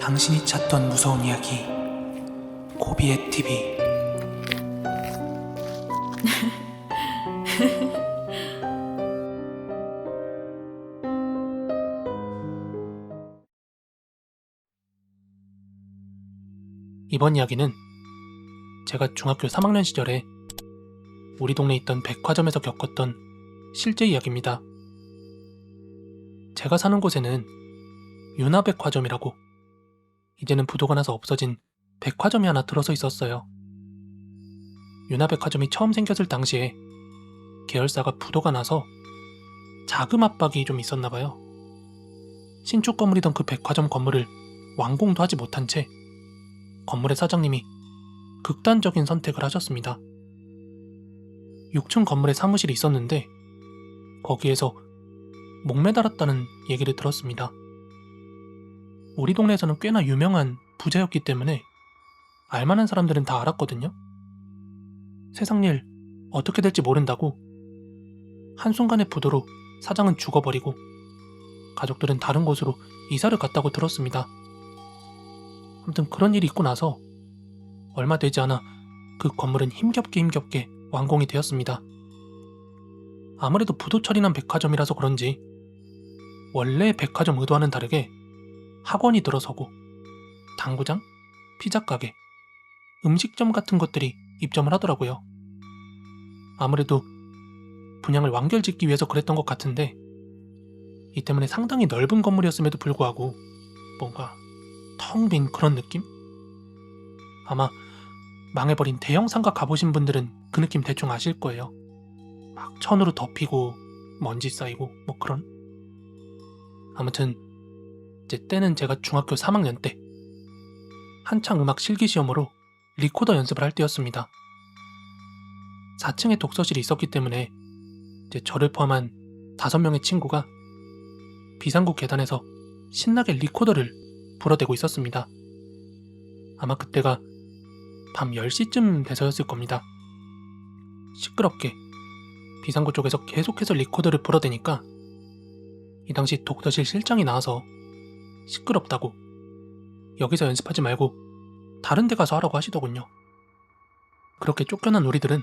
당신이 찾던 무서운 이야기 고비의 TV. 이번 이야기는 제가 중학교 3학년 시절에 우리 동네에 있던 백화점에서 겪었던 실제 이야기입니다. 제가 사는 곳에는 유나백화점이라고 이제는 부도가 나서 없어진 백화점이 하나 들어서 있었어요. 유나백화점이 처음 생겼을 당시에 계열사가 부도가 나서 자금 압박이 좀 있었나봐요. 신축 건물이던 그 백화점 건물을 완공도 하지 못한 채 건물의 사장님이 극단적인 선택을 하셨습니다. 6층 건물에 사무실이 있었는데 거기에서 목매달았다는 얘기를 들었습니다. 우리 동네에서는 꽤나 유명한 부자였기 때문에 알만한 사람들은 다 알았거든요. 세상 일 어떻게 될지 모른다고 한순간의 부도로 사장은 죽어버리고 가족들은 다른 곳으로 이사를 갔다고 들었습니다. 아무튼 그런 일이 있고 나서 얼마 되지 않아 그 건물은 힘겹게 완공이 되었습니다. 아무래도 부도 처리난 백화점이라서 그런지 원래 백화점 의도와는 다르게 학원이 들어서고 당구장, 피자가게, 음식점 같은 것들이 입점을 하더라고요. 아무래도 분양을 완결짓기 위해서 그랬던 것 같은데 이 때문에 상당히 넓은 건물이었음에도 불구하고 뭔가 텅 빈 그런 느낌? 아마 망해버린 대형 상가 가보신 분들은 그 느낌 대충 아실 거예요. 막 천으로 덮이고 먼지 쌓이고 뭐 그런. 아무튼 이제 때는 제가 중학교 3학년 때 한창 음악 실기시험으로 리코더 연습을 할 때였습니다. 4층에 독서실이 있었기 때문에 이제 저를 포함한 5명의 친구가 비상구 계단에서 신나게 리코더를 불어대고 있었습니다. 아마 그때가 밤 10시쯤 돼서였을 겁니다. 시끄럽게 비상구 쪽에서 계속해서 리코더를 불어대니까 이 당시 독서실 실장이 나와서 시끄럽다고 여기서 연습하지 말고 다른 데 가서 하라고 하시더군요. 그렇게 쫓겨난 우리들은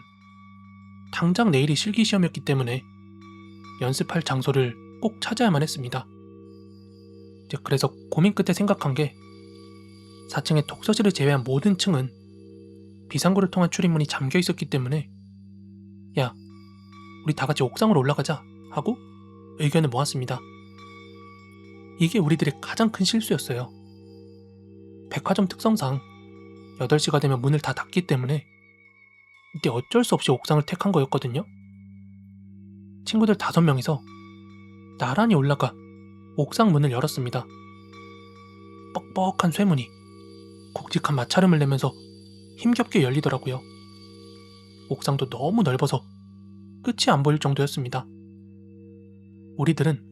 당장 내일이 실기시험이었기 때문에 연습할 장소를 꼭 찾아야만 했습니다. 이제 그래서 고민 끝에 생각한 게 4층의 독서실을 제외한 모든 층은 비상구를 통한 출입문이 잠겨 있었기 때문에 야, 우리 다 같이 옥상으로 올라가자 하고 의견을 모았습니다. 이게 우리들의 가장 큰 실수였어요. 백화점 특성상 8시가 되면 문을 다 닫기 때문에 이때 어쩔 수 없이 옥상을 택한 거였거든요. 친구들 5명이서 나란히 올라가 옥상 문을 열었습니다. 뻑뻑한 쇠문이 굵직한 마찰음을 내면서 힘겹게 열리더라고요. 옥상도 너무 넓어서 끝이 안 보일 정도였습니다. 우리들은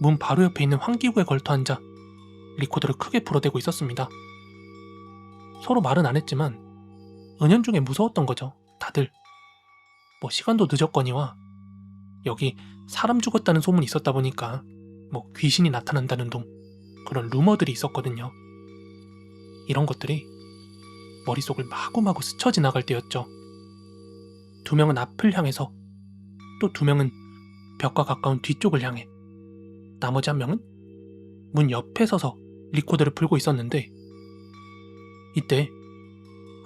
문 바로 옆에 있는 환기구에 걸터 앉아 리코더를 크게 불어대고 있었습니다. 서로 말은 안 했지만 은연중에 무서웠던 거죠, 다들. 뭐 시간도 늦었거니와 여기 사람 죽었다는 소문이 있었다 보니까 뭐 귀신이 나타난다는 둥 그런 루머들이 있었거든요. 이런 것들이 머릿속을 마구마구 스쳐 지나갈 때였죠. 2명은 앞을 향해서 또 2명은 벽과 가까운 뒤쪽을 향해 나머지 1명은 문 옆에 서서 리코더를 불고 있었는데 이때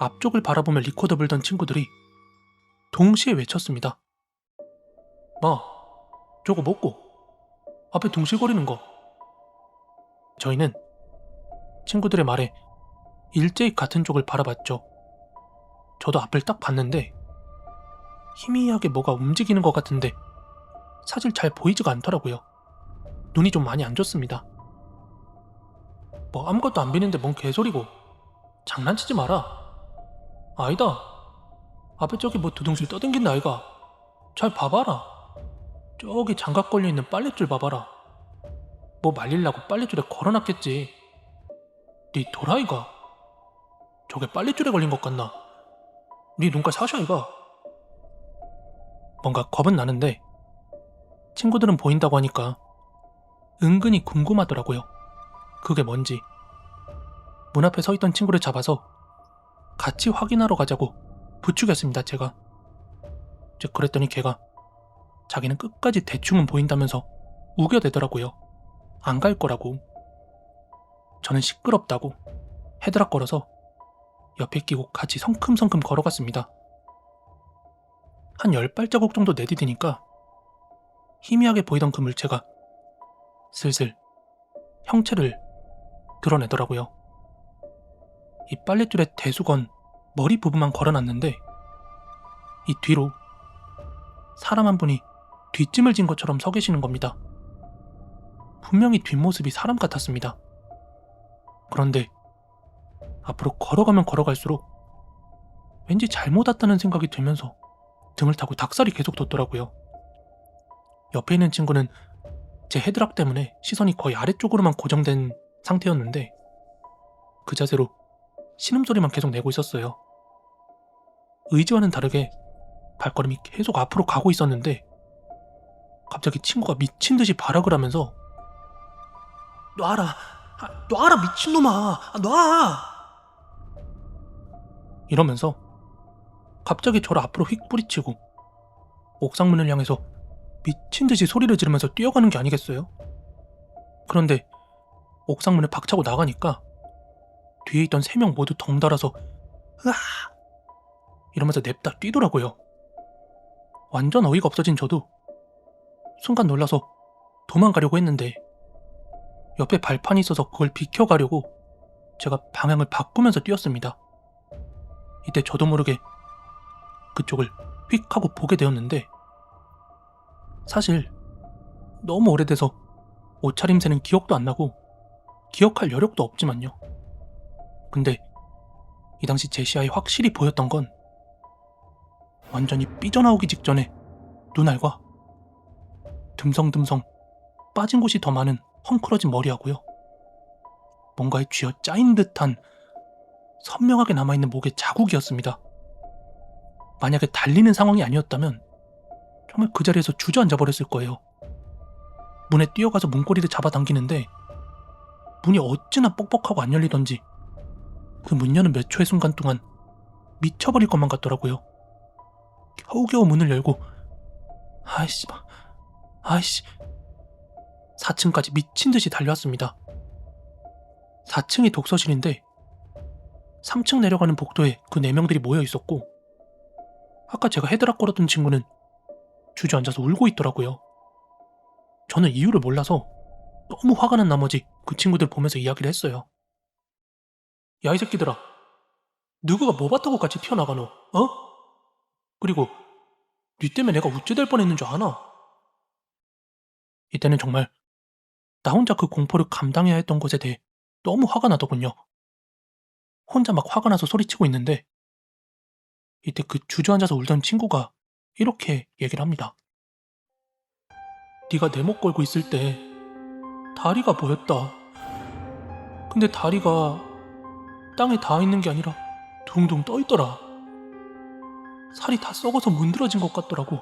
앞쪽을 바라보며 리코더 불던 친구들이 동시에 외쳤습니다. 마, 저거 먹고 앞에 둥실거리는 거. 저희는 친구들의 말에 일제히 같은 쪽을 바라봤죠. 저도 앞을 딱 봤는데 희미하게 뭐가 움직이는 것 같은데 사실 잘 보이지가 않더라고요. 눈이 좀 많이 안 좋습니다. 뭐 아무것도 안 비는데 뭔 개소리고. 장난치지 마라. 아니다. 앞에 저기 뭐 두둥실 떠댕긴다 아이가. 잘 봐봐라. 저기 장갑 걸려있는 빨랫줄 봐봐라. 뭐 말리려고 빨랫줄에 걸어놨겠지. 니 도라이가. 저게 빨랫줄에 걸린 것 같나? 니 눈깔 사샤 이가. 뭔가 겁은 나는데 친구들은 보인다고 하니까 은근히 궁금하더라고요. 그게 뭔지. 문 앞에 서 있던 친구를 잡아서 같이 확인하러 가자고 부추겼습니다, 제가. 그랬더니 걔가 자기는 끝까지 대충은 보인다면서 우겨대더라고요. 안 갈 거라고. 저는 시끄럽다고 헤드락거려서 옆에 끼고 같이 성큼성큼 걸어갔습니다. 한 10발자국 정도 내디디니까 희미하게 보이던 그 물체가 슬슬 형체를 드러내더라고요. 이 빨랫줄에 대수건 머리 부분만 걸어놨는데 이 뒤로 사람 한 분이 뒷짐을 진 것처럼 서 계시는 겁니다. 분명히 뒷모습이 사람 같았습니다. 그런데 앞으로 걸어가면 걸어갈수록 왠지 잘못 왔다는 생각이 들면서 등을 타고 닭살이 계속 돋더라고요. 옆에 있는 친구는 제 헤드락 때문에 시선이 거의 아래쪽으로만 고정된 상태였는데 그 자세로 신음소리만 계속 내고 있었어요. 의지와는 다르게 발걸음이 계속 앞으로 가고 있었는데 갑자기 친구가 미친듯이 발악을 하면서 놔라! 놔라 미친놈아! 놔! 이러면서 갑자기 저를 앞으로 휙 뿌리치고 옥상문을 향해서 미친듯이 소리를 지르면서 뛰어가는 게 아니겠어요? 그런데 옥상문을 박차고 나가니까 뒤에 있던 3명 모두 덩달아서 으아! 이러면서 냅다 뛰더라고요. 완전 어이가 없어진 저도 순간 놀라서 도망가려고 했는데 옆에 발판이 있어서 그걸 비켜가려고 제가 방향을 바꾸면서 뛰었습니다. 이때 저도 모르게 그쪽을 휙 하고 보게 되었는데 사실 너무 오래돼서 옷차림새는 기억도 안 나고 기억할 여력도 없지만요. 근데 이 당시 제 시야에 확실히 보였던 건 완전히 삐져나오기 직전에 눈알과 듬성듬성 빠진 곳이 더 많은 헝클어진 머리하고요. 뭔가에 쥐어 짜인 듯한 선명하게 남아있는 목의 자국이었습니다. 만약에 달리는 상황이 아니었다면 정말 그 자리에서 주저앉아 버렸을 거예요. 문에 뛰어가서 문고리를 잡아당기는데 문이 어찌나 뻑뻑하고 안 열리던지 그 문 여는 몇 초의 순간 동안 미쳐버릴 것만 같더라고요. 겨우겨우 문을 열고 아이씨 4층까지 미친듯이 달려왔습니다. 4층이 독서실인데 3층 내려가는 복도에 그 4명들이 모여있었고 아까 제가 헤드락거렸던 친구는 주저앉아서 울고 있더라고요. 저는 이유를 몰라서 너무 화가 난 나머지 그 친구들 보면서 이야기를 했어요. 야, 이 새끼들아, 누구가 뭐 봤다고 같이 튀어나가노? 어? 그리고 니 때문에 내가 우째 될 뻔했는 줄 아나? 이때는 정말 나 혼자 그 공포를 감당해야 했던 것에 대해 너무 화가 나더군요. 혼자 막 화가 나서 소리치고 있는데 이때 그 주저앉아서 울던 친구가 이렇게 얘기를 합니다. 네가 내 목 걸고 있을 때 다리가 보였다. 근데 다리가 땅에 닿아 있는 게 아니라 둥둥 떠 있더라. 살이 다 썩어서 문드러진 것 같더라고.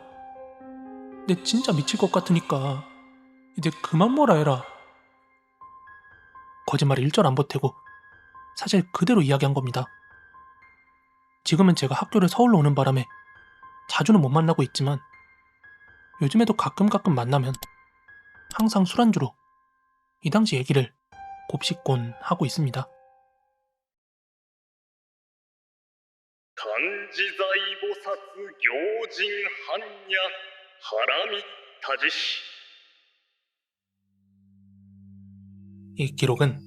내 진짜 미칠 것 같으니까 이제 그만 뭐라 해라. 거짓말을 1절 안 보태고 사실 그대로 이야기한 겁니다. 지금은 제가 학교를 서울로 오는 바람에 자주는 못 만나고 있지만 요즘에도 가끔 만나면 항상 술안주로 이 당시 얘기를 곱씹곤 하고 있습니다. 간지자이보사스 교징한야 하라미타지시. 이 기록은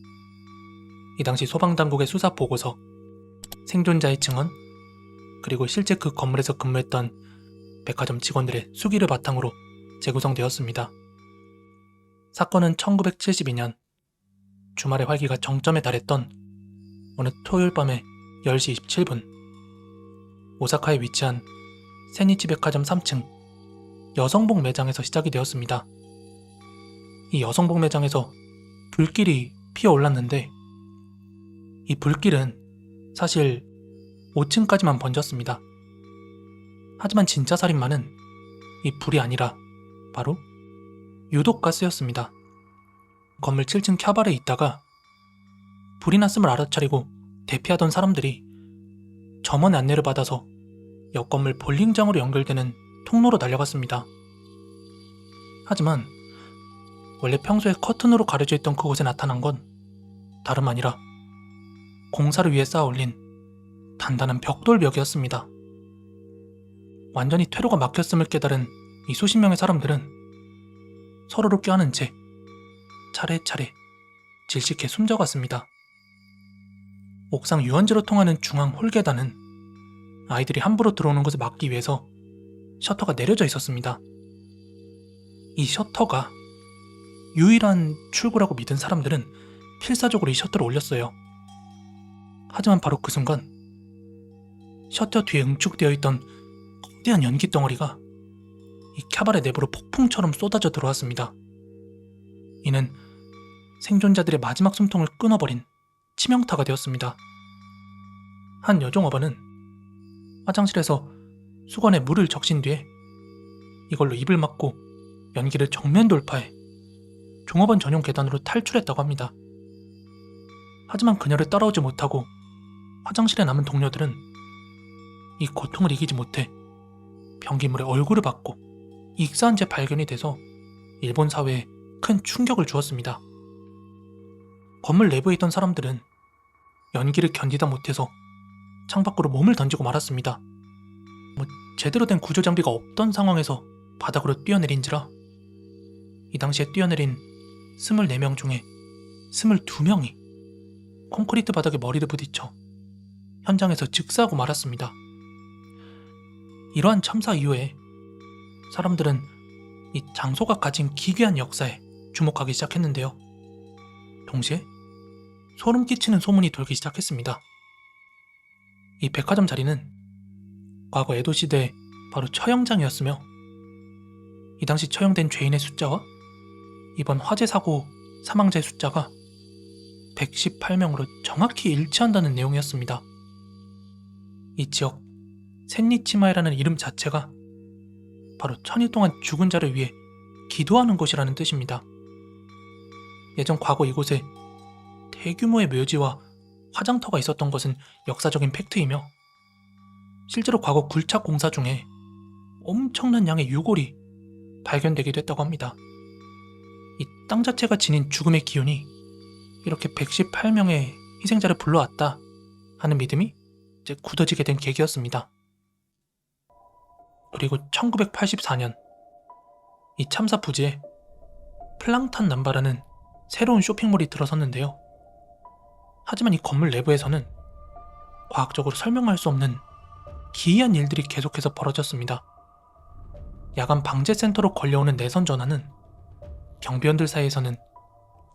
이 당시 소방당국의 수사 보고서, 생존자의 증언, 그리고 실제 그 건물에서 근무했던 백화점 직원들의 수기를 바탕으로 재구성되었습니다. 사건은 1972년 주말의 활기가 정점에 달했던 어느 토요일 밤의 10시 27분 오사카에 위치한 세니치 백화점 3층 여성복 매장에서 시작이 되었습니다. 이 여성복 매장에서 불길이 피어올랐는데 이 불길은 사실 5층까지만 번졌습니다. 하지만 진짜 살인마는 이 불이 아니라 바로 유독가스였습니다. 건물 7층 캬바레에 있다가 불이 났음을 알아차리고 대피하던 사람들이 점원의 안내를 받아서 옆 건물 볼링장으로 연결되는 통로로 달려갔습니다. 하지만 원래 평소에 커튼으로 가려져 있던 그곳에 나타난 건 다름 아니라 공사를 위해 쌓아 올린 단단한 벽돌벽이었습니다. 완전히 퇴로가 막혔음을 깨달은 이 수십 명의 사람들은 서로를 껴안은 채 차례차례 질식해 숨져갔습니다. 옥상 유원지로 통하는 중앙 홀 계단은 아이들이 함부로 들어오는 것을 막기 위해서 셔터가 내려져 있었습니다. 이 셔터가 유일한 출구라고 믿은 사람들은 필사적으로 이 셔터를 올렸어요. 하지만 바로 그 순간 셔터 뒤에 응축되어 있던 거대한 연기 덩어리가 이 캬바레 내부로 폭풍처럼 쏟아져 들어왔습니다. 이는 생존자들의 마지막 숨통을 끊어버린 치명타가 되었습니다. 한 여종업원은 화장실에서 수건에 물을 적신 뒤에 이걸로 입을 막고 연기를 정면 돌파해 종업원 전용 계단으로 탈출했다고 합니다. 하지만 그녀를 따라오지 못하고 화장실에 남은 동료들은 이 고통을 이기지 못해 변기물에 얼굴을 받고 익사한 채 발견이 돼서 일본 사회에 큰 충격을 주었습니다. 건물 내부에 있던 사람들은 연기를 견디다 못해서 창밖으로 몸을 던지고 말았습니다. 제대로 된 구조 장비가 없던 상황에서 바닥으로 뛰어내린지라 이 당시에 뛰어내린 24명 중에 22명이 콘크리트 바닥에 머리를 부딪혀 현장에서 즉사하고 말았습니다. 이러한 참사 이후에 사람들은 이 장소가 가진 기괴한 역사에 주목하기 시작했는데요. 동시에 소름 끼치는 소문이 돌기 시작했습니다. 이 백화점 자리는 과거 에도 시대의 바로 처형장이었으며 이 당시 처형된 죄인의 숫자와 이번 화재 사고 사망자의 숫자가 118명으로 정확히 일치한다는 내용이었습니다. 이 지역 센니치마이라는 이름 자체가 바로 천일 동안 죽은 자를 위해 기도하는 곳이라는 뜻입니다. 예전 과거 이곳에 대규모의 묘지와 화장터가 있었던 것은 역사적인 팩트이며 실제로 과거 굴착 공사 중에 엄청난 양의 유골이 발견되기도 했다고 합니다. 이 땅 자체가 지닌 죽음의 기운이 이렇게 118명의 희생자를 불러왔다 하는 믿음이 이제 굳어지게 된 계기였습니다. 그리고 1984년 이 참사 부지에 플랑탄 남바라는 새로운 쇼핑몰이 들어섰는데요. 하지만 이 건물 내부에서는 과학적으로 설명할 수 없는 기이한 일들이 계속해서 벌어졌습니다. 야간 방제센터로 걸려오는 내선 전화는 경비원들 사이에서는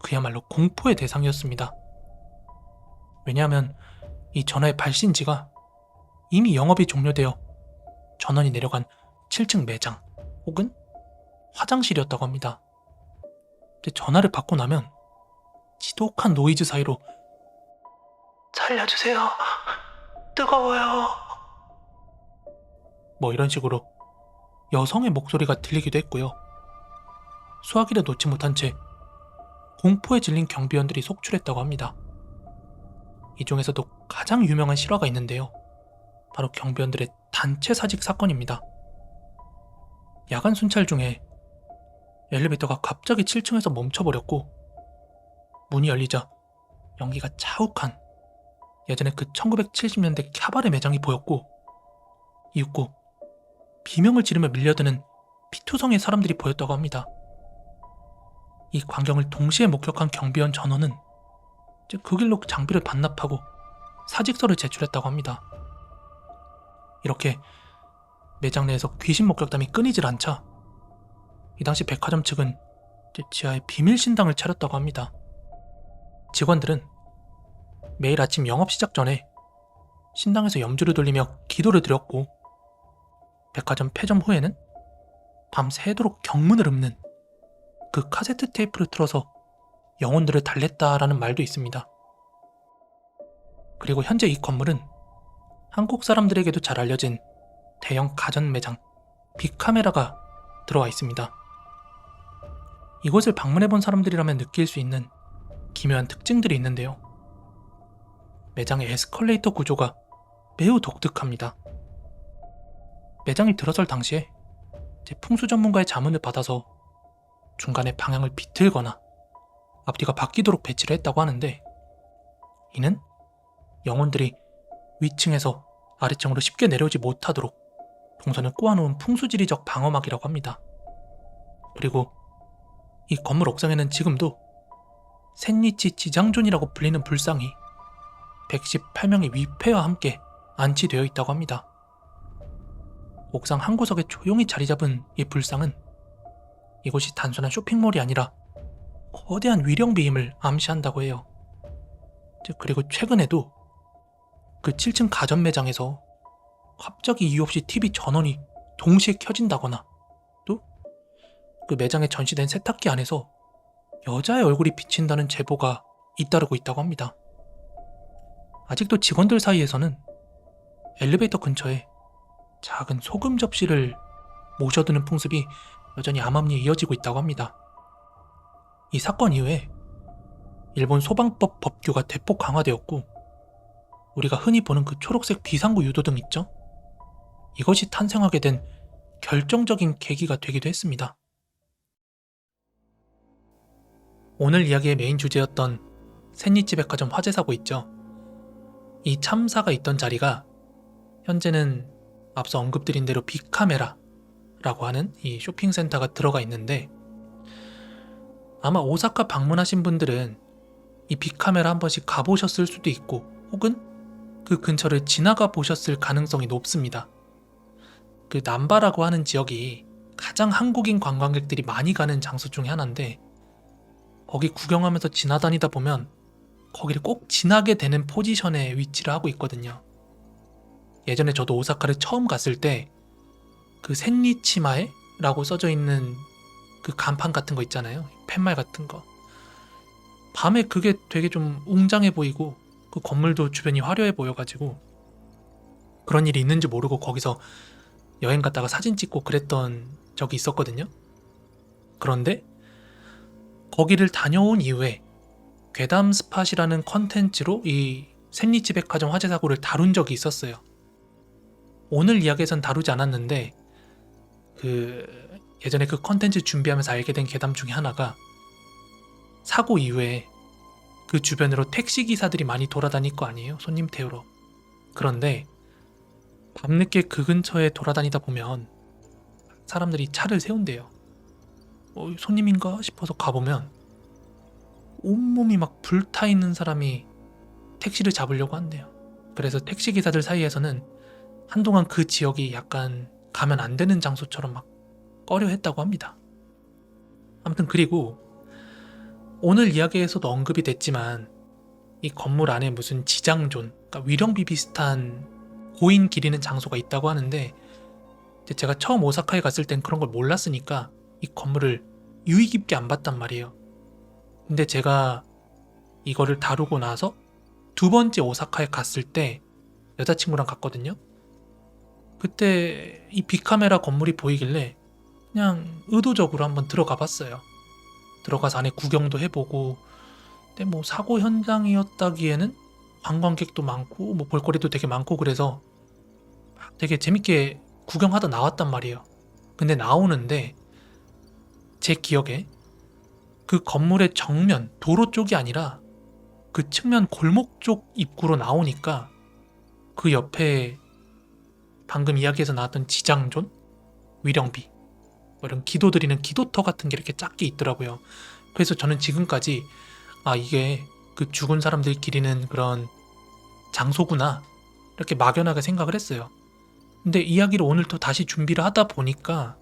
그야말로 공포의 대상이었습니다. 왜냐하면 이 전화의 발신지가 이미 영업이 종료되어 전원이 내려간 7층 매장 혹은 화장실이었다고 합니다. 전화를 받고 나면 지독한 노이즈 사이로 살려주세요, 뜨거워요, 이런 식으로 여성의 목소리가 들리기도 했고요. 수화기를 놓지 못한 채 공포에 질린 경비원들이 속출했다고 합니다. 이 중에서도 가장 유명한 실화가 있는데요. 바로 경비원들의 단체 사직 사건입니다. 야간 순찰 중에 엘리베이터가 갑자기 7층에서 멈춰버렸고 문이 열리자 연기가 자욱한 예전에 그 1970년대 캬바레 매장이 보였고 이윽고 비명을 지르며 밀려드는 피투성의 사람들이 보였다고 합니다. 이 광경을 동시에 목격한 경비원 전원은 그 길로 장비를 반납하고 사직서를 제출했다고 합니다. 이렇게 매장 내에서 귀신 목격담이 끊이질 않자 이 당시 백화점 측은 지하에 비밀 신당을 차렸다고 합니다. 직원들은 매일 아침 영업 시작 전에 신당에서 염주를 돌리며 기도를 드렸고 백화점 폐점 후에는 밤새도록 경문을 읊는 그 카세트 테이프를 틀어서 영혼들을 달랬다라는 말도 있습니다. 그리고 현재 이 건물은 한국 사람들에게도 잘 알려진 대형 가전 매장 빅카메라가 들어와 있습니다. 이곳을 방문해본 사람들이라면 느낄 수 있는 기묘한 특징들이 있는데요. 매장의 에스컬레이터 구조가 매우 독특합니다. 매장이 들어설 당시에 제 풍수 전문가의 자문을 받아서 중간에 방향을 비틀거나 앞뒤가 바뀌도록 배치를 했다고 하는데, 이는 영혼들이 위층에서 아래층으로 쉽게 내려오지 못하도록 동선을 꼬아놓은 풍수지리적 방어막이라고 합니다. 그리고 이 건물 옥상에는 지금도 샌니치 지장존이라고 불리는 불상이 118명의 위패와 함께 안치되어 있다고 합니다. 옥상 한 구석에 조용히 자리 잡은 이 불상은 이곳이 단순한 쇼핑몰이 아니라 거대한 위령비임을 암시한다고 해요. 그리고 최근에도 그 7층 가전 매장에서 갑자기 이유 없이 TV 전원이 동시에 켜진다거나, 또 그 매장에 전시된 세탁기 안에서 여자의 얼굴이 비친다는 제보가 잇따르고 있다고 합니다. 아직도 직원들 사이에서는 엘리베이터 근처에 작은 소금 접시를 모셔두는 풍습이 여전히 암암리에 이어지고 있다고 합니다. 이 사건 이후에 일본 소방법 법규가 대폭 강화되었고, 우리가 흔히 보는 그 초록색 비상구 유도등 있죠? 이것이 탄생하게 된 결정적인 계기가 되기도 했습니다. 오늘 이야기의 메인 주제였던 샌니치 백화점 화재 사고 있죠? 이 참사가 있던 자리가 현재는 앞서 언급드린 대로 빅카메라라고 하는 이 쇼핑센터가 들어가 있는데, 아마 오사카 방문하신 분들은 이 빅카메라 한 번씩 가보셨을 수도 있고, 혹은 그 근처를 지나가 보셨을 가능성이 높습니다. 그 남바라고 하는 지역이 가장 한국인 관광객들이 많이 가는 장소 중에 하나인데, 거기 구경하면서 지나다니다 보면 거기를 꼭 지나게 되는 포지션에 위치를 하고 있거든요. 예전에 저도 오사카를 처음 갔을 때 그 샌니치마에라고 써져 있는 그 간판 같은 거 있잖아요. 팻말 같은 거. 밤에 그게 되게 좀 웅장해 보이고, 그 건물도 주변이 화려해 보여가지고 그런 일이 있는지 모르고 거기서 여행 갔다가 사진 찍고 그랬던 적이 있었거든요. 그런데 거기를 다녀온 이후에 괴담 스팟이라는 컨텐츠로 이 샌니치 백화점 화재 사고를 다룬 적이 있었어요. 오늘 이야기에선 다루지 않았는데, 예전에 그 컨텐츠 준비하면서 알게 된 괴담 중에 하나가, 사고 이후에 그 주변으로 택시기사들이 많이 돌아다닐 거 아니에요, 손님 태우러. 그런데 밤늦게 그 근처에 돌아다니다 보면 사람들이 차를 세운대요. 손님인가 싶어서 가보면 온몸이 막 불타있는 사람이 택시를 잡으려고 한대요. 그래서 택시기사들 사이에서는 한동안 그 지역이 약간 가면 안 되는 장소처럼 막 꺼려 했다고 합니다. 아무튼, 그리고 오늘 이야기에서도 언급이 됐지만 이 건물 안에 무슨 지장존, 그러니까 위령비 비슷한 고인 기리는 장소가 있다고 하는데, 제가 처음 오사카에 갔을 땐 그런 걸 몰랐으니까 이 건물을 유의 깊게 안 봤단 말이에요. 근데 제가 이거를 다루고 나서 두 번째 오사카에 갔을 때 여자친구랑 갔거든요. 그때 이 빅카메라 건물이 보이길래 그냥 의도적으로 한번 들어가 봤어요. 들어가서 안에 구경도 해보고, 근데 뭐 사고 현장이었다기에는 관광객도 많고 뭐 볼거리도 되게 많고 그래서 되게 재밌게 구경하다 나왔단 말이에요. 근데 나오는데 제 기억에 그 건물의 정면 도로 쪽이 아니라 그 측면 골목 쪽 입구로 나오니까 그 옆에 방금 이야기에서 나왔던 지장존, 위령비, 뭐 이런 기도 드리는 기도터 같은 게 이렇게 작게 있더라고요. 그래서 저는 지금까지 이게 그 죽은 사람들 기리는 그런 장소구나 이렇게 막연하게 생각을 했어요. 근데 이야기를 오늘 또 다시 준비를 하다 보니까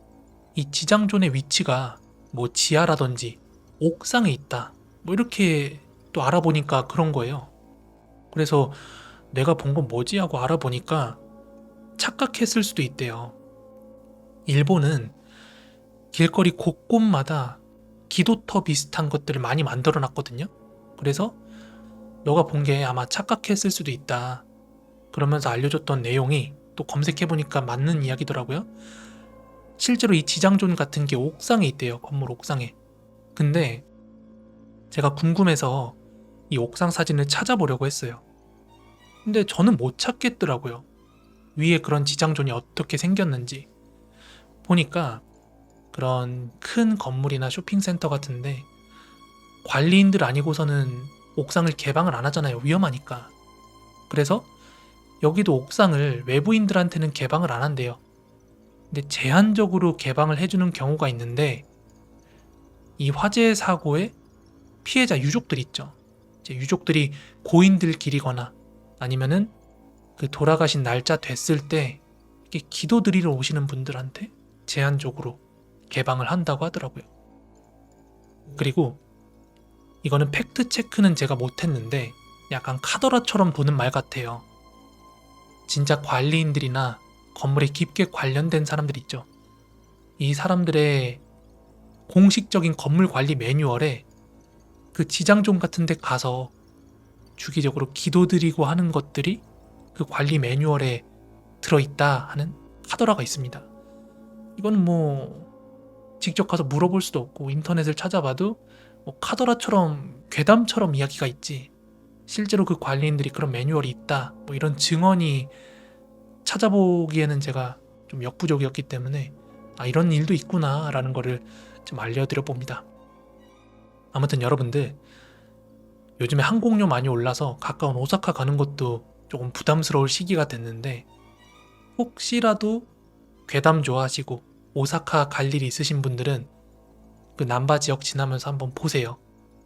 이 지장존의 위치가 뭐 지하라든지 옥상에 있다, 뭐 이렇게 또 알아보니까 그런 거예요. 그래서 내가 본 건 뭐지 하고 알아보니까 착각했을 수도 있대요. 일본은 길거리 곳곳마다 기도터 비슷한 것들을 많이 만들어 놨거든요. 그래서 너가 본 게 아마 착각했을 수도 있다, 그러면서 알려줬던 내용이 또 검색해보니까 맞는 이야기더라고요. 실제로 이 지장존 같은 게 옥상에 있대요. 건물 옥상에. 근데 제가 궁금해서 이 옥상 사진을 찾아보려고 했어요. 근데 저는 못 찾겠더라고요. 위에 그런 지장존이 어떻게 생겼는지. 보니까 그런 큰 건물이나 쇼핑센터 같은데 관리인들 아니고서는 옥상을 개방을 안 하잖아요. 위험하니까. 그래서 여기도 옥상을 외부인들한테는 개방을 안 한대요. 근데 제한적으로 개방을 해주는 경우가 있는데 이 화재 사고의 피해자 유족들 있죠. 이제 유족들이 고인들끼리거나 아니면은 그 돌아가신 날짜 됐을 때 이렇게 기도 드리러 오시는 분들한테 제한적으로 개방을 한다고 하더라고요. 그리고 이거는 팩트 체크는 제가 못했는데 약간 카더라처럼 도는 말 같아요. 진짜 관리인들이나 건물에 깊게 관련된 사람들 있죠. 이 사람들의 공식적인 건물 관리 매뉴얼에 그 지장존 같은 데 가서 주기적으로 기도드리고 하는 것들이 그 관리 매뉴얼에 들어있다 하는 카더라가 있습니다. 이건 뭐 직접 가서 물어볼 수도 없고 인터넷을 찾아봐도 뭐 카더라처럼 괴담처럼 이야기가 있지 실제로 그 관리인들이 그런 매뉴얼이 있다 뭐 이런 증언이 찾아보기에는 제가 좀 역부족이었기 때문에 이런 일도 있구나 라는 거를 좀 알려드려 봅니다. 아무튼 여러분들 요즘에 항공료 많이 올라서 가까운 오사카 가는 것도 조금 부담스러울 시기가 됐는데 혹시라도 괴담 좋아하시고 오사카 갈 일이 있으신 분들은 그 남바 지역 지나면서 한번 보세요.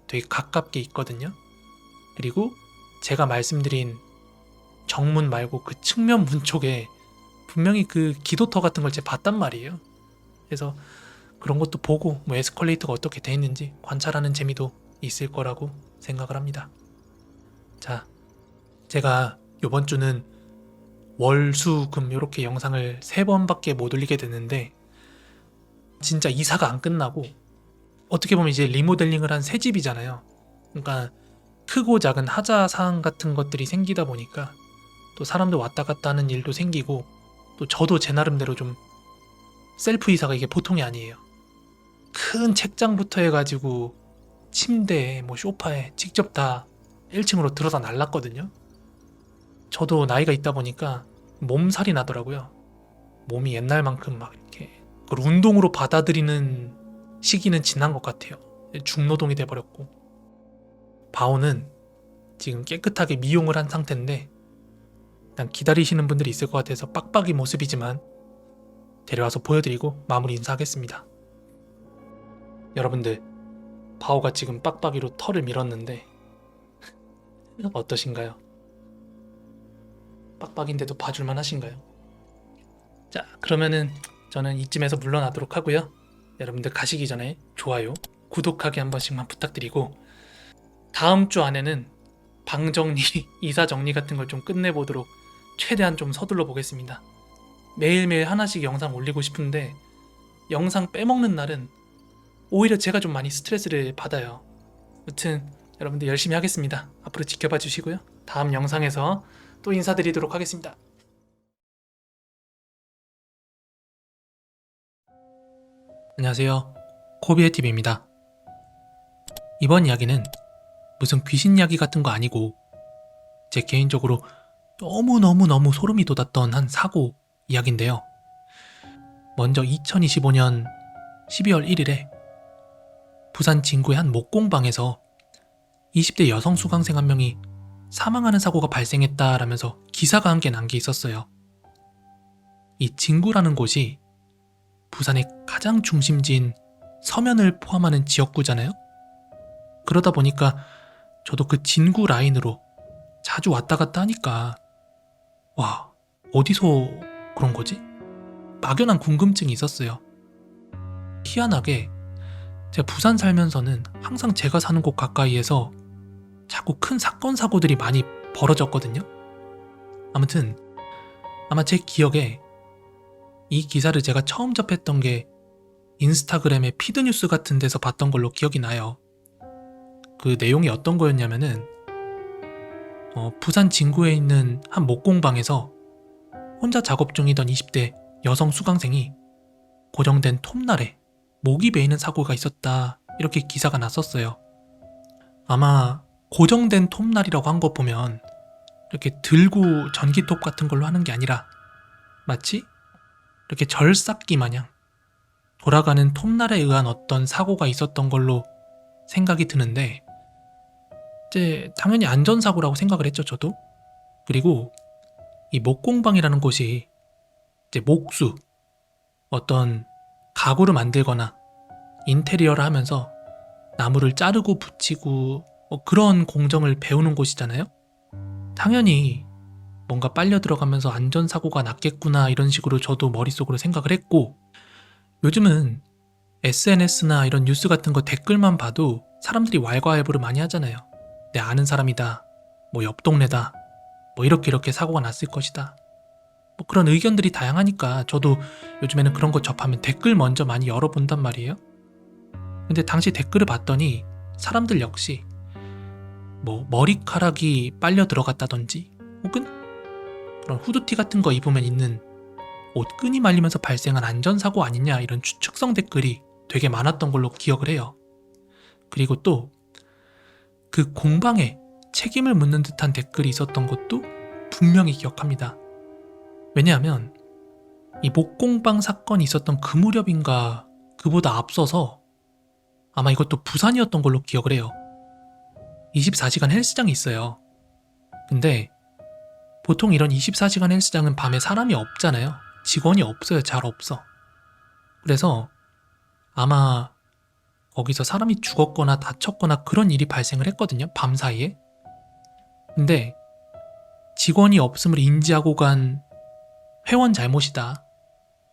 되게 가깝게 있거든요. 그리고 제가 말씀드린 정문 말고 그 측면 문 쪽에 분명히 그 기도터 같은 걸 제가 봤단 말이에요. 그래서 그런 것도 보고 뭐 에스컬레이터가 어떻게 돼 있는지 관찰하는 재미도 있을 거라고 생각을 합니다. 자, 제가 이번 주는 월, 수, 금 이렇게 영상을 3번밖에 못 올리게 됐는데 진짜 이사가 안 끝나고 어떻게 보면 이제 리모델링을 한 새 집이잖아요. 그러니까 크고 작은 하자 사항 같은 것들이 생기다 보니까 또 사람도 왔다 갔다 하는 일도 생기고 또 저도 제 나름대로 좀 셀프 이사가 이게 보통이 아니에요. 큰 책장부터 해가지고 침대에 뭐 소파에 직접 다 1층으로 들어다 날랐거든요. 저도 나이가 있다 보니까 몸살이 나더라고요. 몸이 옛날만큼 막 이렇게 그걸 운동으로 받아들이는 시기는 지난 것 같아요. 중노동이 돼버렸고 바오는 지금 깨끗하게 미용을 한 상태인데 일단 기다리시는 분들이 있을 것 같아서 빡빡이 모습이지만 데려와서 보여드리고 마무리 인사하겠습니다. 여러분들 바오가 지금 빡빡이로 털을 밀었는데 어떠신가요? 빡빡인데도 봐줄만 하신가요? 자, 그러면은 저는 이쯤에서 물러나도록 하고요. 여러분들 가시기 전에 좋아요, 구독하기 한 번씩만 부탁드리고 다음 주 안에는 방 정리, 이사 정리 같은 걸 좀 끝내보도록 최대한 좀 서둘러 보겠습니다. 매일매일 하나씩 영상 올리고 싶은데 영상 빼먹는 날은 오히려 제가 좀 많이 스트레스를 받아요. 아무튼 여러분들 열심히 하겠습니다. 앞으로 지켜봐 주시고요. 다음 영상에서 또 인사드리도록 하겠습니다. 안녕하세요. 코비의TV입니다. 이번 이야기는 무슨 귀신 이야기 같은 거 아니고 제 개인적으로 너무너무 소름이 돋았던 한 사고 이야기인데요. 먼저 2025년 12월 1일에 부산 진구의 한 목공방에서 20대 여성 수강생 한 명이 사망하는 사고가 발생했다라면서 기사가 함께 난 게 있었어요. 이 진구라는 곳이 부산의 가장 중심지인 서면을 포함하는 지역구잖아요. 그러다 보니까 저도 그 진구 라인으로 자주 왔다 갔다 하니까 와, 어디서 그런 거지? 막연한 궁금증이 있었어요. 희한하게 제가 부산 살면서는 항상 제가 사는 곳 가까이에서 자꾸 큰 사건 사고들이 많이 벌어졌거든요. 아무튼 아마 제 기억에 이 기사를 제가 처음 접했던 게 인스타그램의 피드뉴스 같은 데서 봤던 걸로 기억이 나요. 그 내용이 어떤 거였냐면은 부산 진구에 있는 한 목공방에서 혼자 작업 중이던 20대 여성 수강생이 고정된 톱날에 목이 베이는 사고가 있었다, 이렇게 기사가 났었어요. 아마 고정된 톱날이라고 한 거 보면 이렇게 들고 전기톱 같은 걸로 하는 게 아니라 마치 이렇게 절삭기 마냥 돌아가는 톱날에 의한 어떤 사고가 있었던 걸로 생각이 드는데, 이제 당연히 안전사고라고 생각을 했죠, 저도. 그리고 이 목공방이라는 곳이 이제 목수, 어떤 가구를 만들거나 인테리어를 하면서 나무를 자르고 붙이고 뭐 그런 공정을 배우는 곳이잖아요. 당연히 뭔가 빨려 들어가면서 안전사고가 났겠구나 이런 식으로 저도 머릿속으로 생각을 했고, 요즘은 SNS나 이런 뉴스 같은 거 댓글만 봐도 사람들이 왈가왈부를 많이 하잖아요. 내 아는 사람이다, 뭐 옆 동네다, 뭐 이렇게 사고가 났을 것이다, 뭐 그런 의견들이 다양하니까 저도 요즘에는 그런 거 접하면 댓글 먼저 많이 열어본단 말이에요. 근데 당시 댓글을 봤더니 사람들 역시 뭐 머리카락이 빨려 들어갔다든지, 혹은 그런 후드티 같은 거 입으면 있는 옷 끈이 말리면서 발생한 안전사고 아니냐, 이런 추측성 댓글이 되게 많았던 걸로 기억을 해요. 그리고 또 그 공방에 책임을 묻는 듯한 댓글이 있었던 것도 분명히 기억합니다. 왜냐하면 이 목공방 사건이 있었던 그 무렵인가 그보다 앞서서 아마 이것도 부산이었던 걸로 기억을 해요. 24시간 헬스장이 있어요. 근데 보통 이런 24시간 헬스장은 밤에 사람이 없잖아요. 직원이 없어요. 잘 없어. 그래서 아마 거기서 사람이 죽었거나 다쳤거나 그런 일이 발생을 했거든요. 밤 사이에. 근데 직원이 없음을 인지하고 간 회원 잘못이다,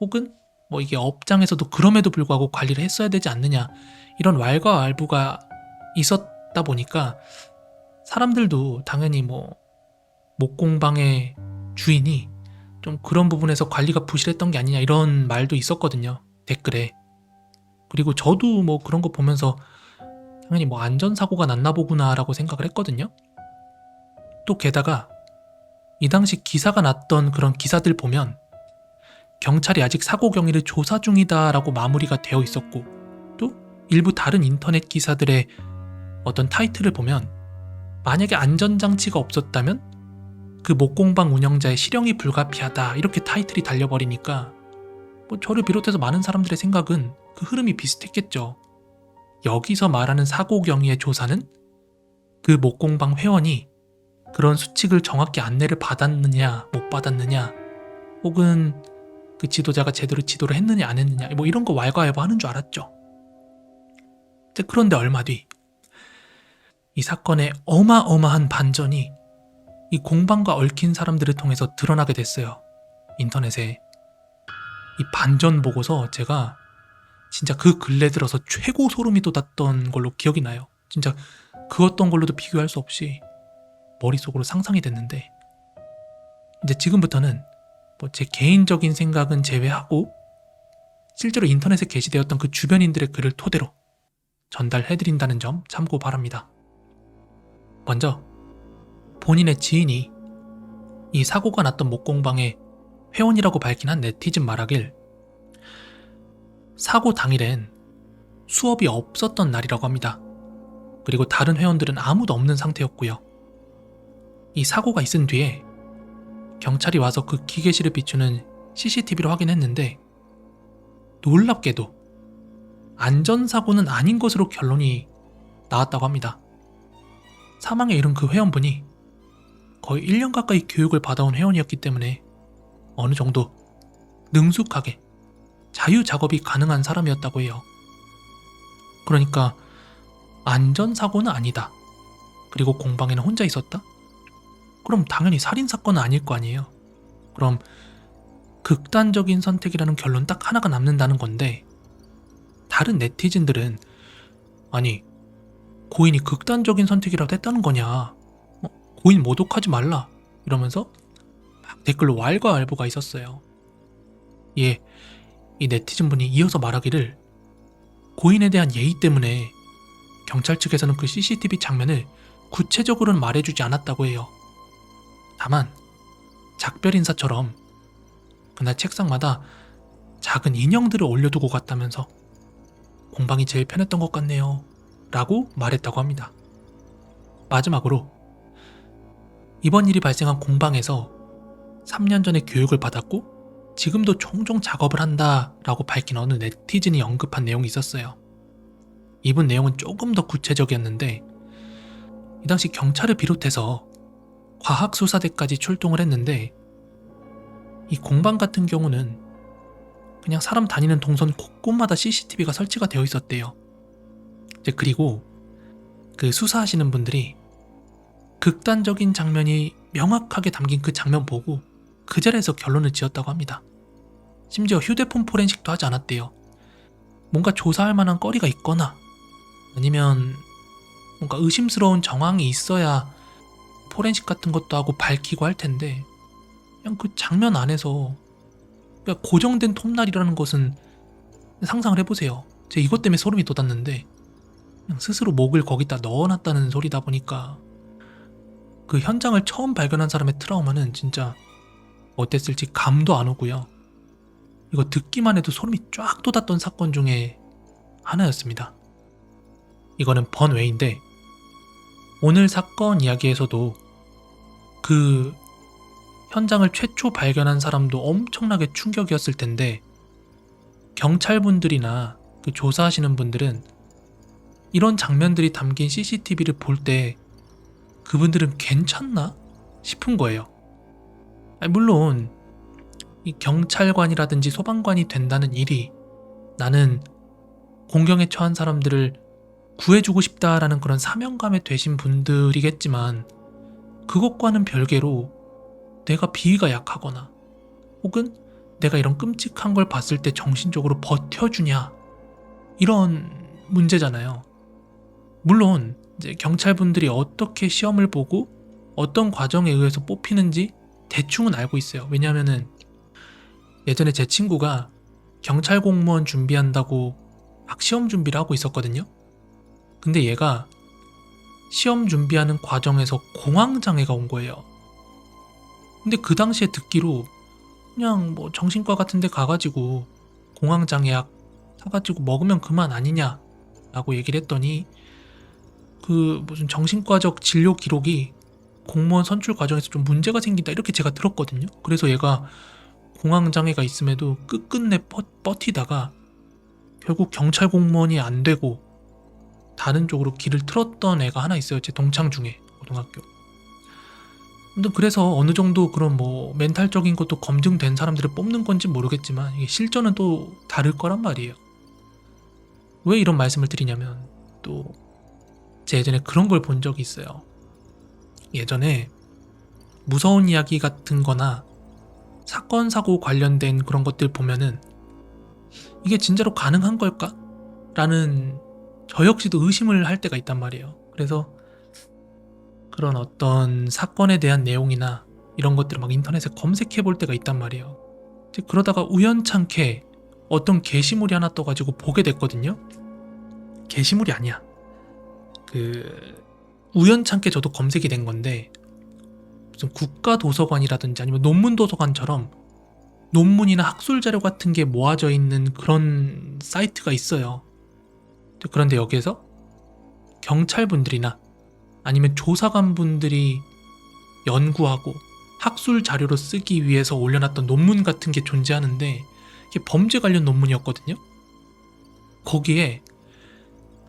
혹은 뭐 이게 업장에서도 그럼에도 불구하고 관리를 했어야 되지 않느냐, 이런 왈가왈부가 있었다 보니까 사람들도 당연히 뭐 목공방의 주인이 좀 그런 부분에서 관리가 부실했던 게 아니냐 이런 말도 있었거든요, 댓글에. 그리고 저도 뭐 그런 거 보면서 당연히 뭐 안전사고가 났나 보구나 라고 생각을 했거든요. 또 게다가 이 당시 기사가 났던 그런 기사들 보면 경찰이 아직 사고 경위를 조사 중이다 라고 마무리가 되어 있었고, 또 일부 다른 인터넷 기사들의 어떤 타이틀을 보면 만약에 안전장치가 없었다면 그 목공방 운영자의 실형이 불가피하다, 이렇게 타이틀이 달려버리니까 뭐 저를 비롯해서 많은 사람들의 생각은 그 흐름이 비슷했겠죠. 여기서 말하는 사고 경위의 조사는 그 목공방 회원이 그런 수칙을 정확히 안내를 받았느냐 못 받았느냐, 혹은 그 지도자가 제대로 지도를 했느냐 안 했느냐, 뭐 이런 거 왈가왈부 하는 줄 알았죠. 그런데 얼마 뒤 이 사건의 어마어마한 반전이 이 공방과 얽힌 사람들을 통해서 드러나게 됐어요. 인터넷에. 이 반전 보고서 제가 진짜 그 근래 들어서 최고 소름이 돋았던 걸로 기억이 나요. 진짜 그 어떤 걸로도 비교할 수 없이 머릿속으로 상상이 됐는데, 이제 지금부터는 뭐 제 개인적인 생각은 제외하고 실제로 인터넷에 게시되었던 그 주변인들의 글을 토대로 전달해드린다는 점 참고 바랍니다. 먼저 본인의 지인이 이 사고가 났던 목공방의 회원이라고 밝힌 한 네티즌 말하길, 사고 당일엔 수업이 없었던 날이라고 합니다. 그리고 다른 회원들은 아무도 없는 상태였고요. 이 사고가 있은 뒤에 경찰이 와서 그 기계실을 비추는 CCTV를 확인했는데 놀랍게도 안전사고는 아닌 것으로 결론이 나왔다고 합니다. 사망에 이른 그 회원분이 거의 1년 가까이 교육을 받아온 회원이었기 때문에 어느 정도 능숙하게 자유작업이 가능한 사람이었다고 해요. 그러니까 안전사고는 아니다, 그리고 공방에는 혼자 있었다? 그럼 당연히 살인사건은 아닐 거 아니에요. 그럼 극단적인 선택이라는 결론 딱 하나가 남는다는 건데, 다른 네티즌들은 아니 고인이 극단적인 선택이라도 했다는 거냐, 고인 모독하지 말라 이러면서 막 댓글로 왈가왈부가 있었어요. 이 네티즌분이 이어서 말하기를, 고인에 대한 예의 때문에 경찰 측에서는 그 CCTV 장면을 구체적으로는 말해주지 않았다고 해요. 다만 작별 인사처럼 그날 책상마다 작은 인형들을 올려두고 갔다면서 공방이 제일 편했던 것 같네요 라고 말했다고 합니다. 마지막으로 이번 일이 발생한 공방에서 3년 전에 교육을 받았고 지금도 종종 작업을 한다라고 밝힌 어느 네티즌이 언급한 내용이 있었어요. 이분 내용은 조금 더 구체적이었는데 이 당시 경찰을 비롯해서 과학수사대까지 출동을 했는데 이 공방 같은 경우는 그냥 사람 다니는 동선 곳곳마다 CCTV가 설치가 되어 있었대요. 그리고 그 수사하시는 분들이 극단적인 장면이 명확하게 담긴 그 장면 보고 그 자리에서 결론을 지었다고 합니다. 심지어 휴대폰 포렌식도 하지 않았대요. 뭔가 조사할 만한 거리가 있거나 아니면 뭔가 의심스러운 정황이 있어야 포렌식 같은 것도 하고 밝히고 할 텐데 그냥 그 장면 안에서 그냥 고정된 톱날이라는 것은 상상을 해보세요. 제가 이것 때문에 소름이 돋았는데 그냥 스스로 목을 거기다 넣어놨다는 소리다 보니까 그 현장을 처음 발견한 사람의 트라우마는 진짜 어땠을지 감도 안 오고요. 이거 듣기만 해도 소름이 쫙 돋았던 사건 중에 하나였습니다. 이거는 번외인데 오늘 사건 이야기에서도 그 현장을 최초 발견한 사람도 엄청나게 충격이었을 텐데 경찰분들이나 그 조사하시는 분들은 이런 장면들이 담긴 CCTV를 볼 때 그분들은 괜찮나 싶은 거예요. 물론 이 경찰관이라든지 소방관이 된다는 일이 나는 공경에 처한 사람들을 구해주고 싶다라는 그런 사명감에 되신 분들이겠지만 그것과는 별개로 내가 비위가 약하거나 혹은 내가 이런 끔찍한 걸 봤을 때 정신적으로 버텨주냐 이런 문제잖아요. 물론 이제 경찰분들이 어떻게 시험을 보고 어떤 과정에 의해서 뽑히는지 대충은 알고 있어요. 왜냐하면은 예전에 제 친구가 경찰 공무원 준비한다고 막 시험 준비를 하고 있었거든요. 근데 얘가 시험 준비하는 과정에서 공황장애가 온 거예요. 근데 그 당시에 듣기로 그냥 뭐 정신과 같은 데 가가지고 공황장애약 사가지고 먹으면 그만 아니냐 라고 얘기를 했더니 그 무슨 정신과적 진료 기록이 공무원 선출 과정에서 좀 문제가 생긴다 이렇게 제가 들었거든요. 그래서 얘가 공황장애가 있음에도 끝끝내 버티다가 결국 경찰 공무원이 안 되고 다른 쪽으로 길을 틀었던 애가 하나 있어요. 제 동창 중에 고등학교. 근데 그래서 어느 정도 그런 뭐 멘탈적인 것도 검증된 사람들을 뽑는 건지 모르겠지만 이게 실전은 또 다를 거란 말이에요. 왜 이런 말씀을 드리냐면 또 제가 예전에 그런 걸 본 적이 있어요. 예전에 무서운 이야기 같은 거나 사건 사고 관련된 그런 것들 보면은 이게 진짜로 가능한 걸까? 라는 저 역시도 의심을 할 때가 있단 말이에요. 그래서 그런 어떤 사건에 대한 내용이나 이런 것들을 막 인터넷에 검색해 볼 때가 있단 말이에요. 그러다가 우연찮게 어떤 게시물이 하나 떠가지고 보게 됐거든요. 게시물이 아니야. 우연찮게 저도 검색이 된 건데 무슨 국가도서관이라든지 아니면 논문도서관처럼 논문이나 학술자료 같은 게 모아져 있는 그런 사이트가 있어요. 그런데 여기에서 경찰분들이나 아니면 조사관분들이 연구하고 학술 자료로 쓰기 위해서 올려놨던 논문 같은 게 존재하는데 이게 범죄 관련 논문이었거든요. 거기에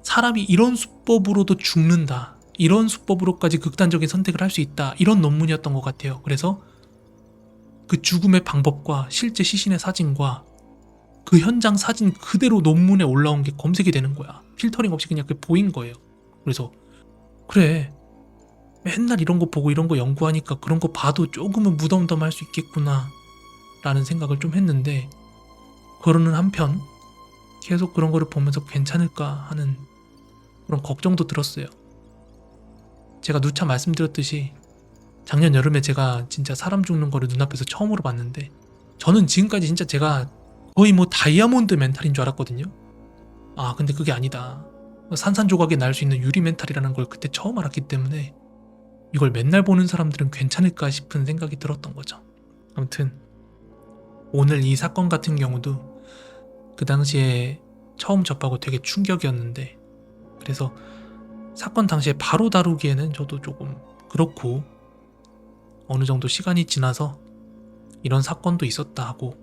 사람이 이런 수법으로도 죽는다, 이런 수법으로까지 극단적인 선택을 할 수 있다, 이런 논문이었던 것 같아요. 그래서 그 죽음의 방법과 실제 시신의 사진과 그 현장 사진 그대로 논문에 올라온 게 검색이 되는 거야. 필터링 없이 그냥 그게 보인 거예요. 그래서 그래, 맨날 이런 거 보고 이런 거 연구하니까 그런 거 봐도 조금은 무덤덤할 수 있겠구나 라는 생각을 좀 했는데, 그러는 한편 계속 그런 거를 보면서 괜찮을까 하는 그런 걱정도 들었어요. 제가 누차 말씀드렸듯이 작년 여름에 제가 진짜 사람 죽는 거를 눈앞에서 처음으로 봤는데, 저는 지금까지 진짜 제가 거의 뭐 다이아몬드 멘탈인 줄 알았거든요. 아, 근데 그게 아니다. 산산조각이 날 수 있는 유리 멘탈이라는 걸 그때 처음 알았기 때문에 이걸 맨날 보는 사람들은 괜찮을까 싶은 생각이 들었던 거죠. 아무튼 오늘 이 사건 같은 경우도 그 당시에 처음 접하고 되게 충격이었는데, 그래서 사건 당시에 바로 다루기에는 저도 조금 그렇고, 어느 정도 시간이 지나서 이런 사건도 있었다 하고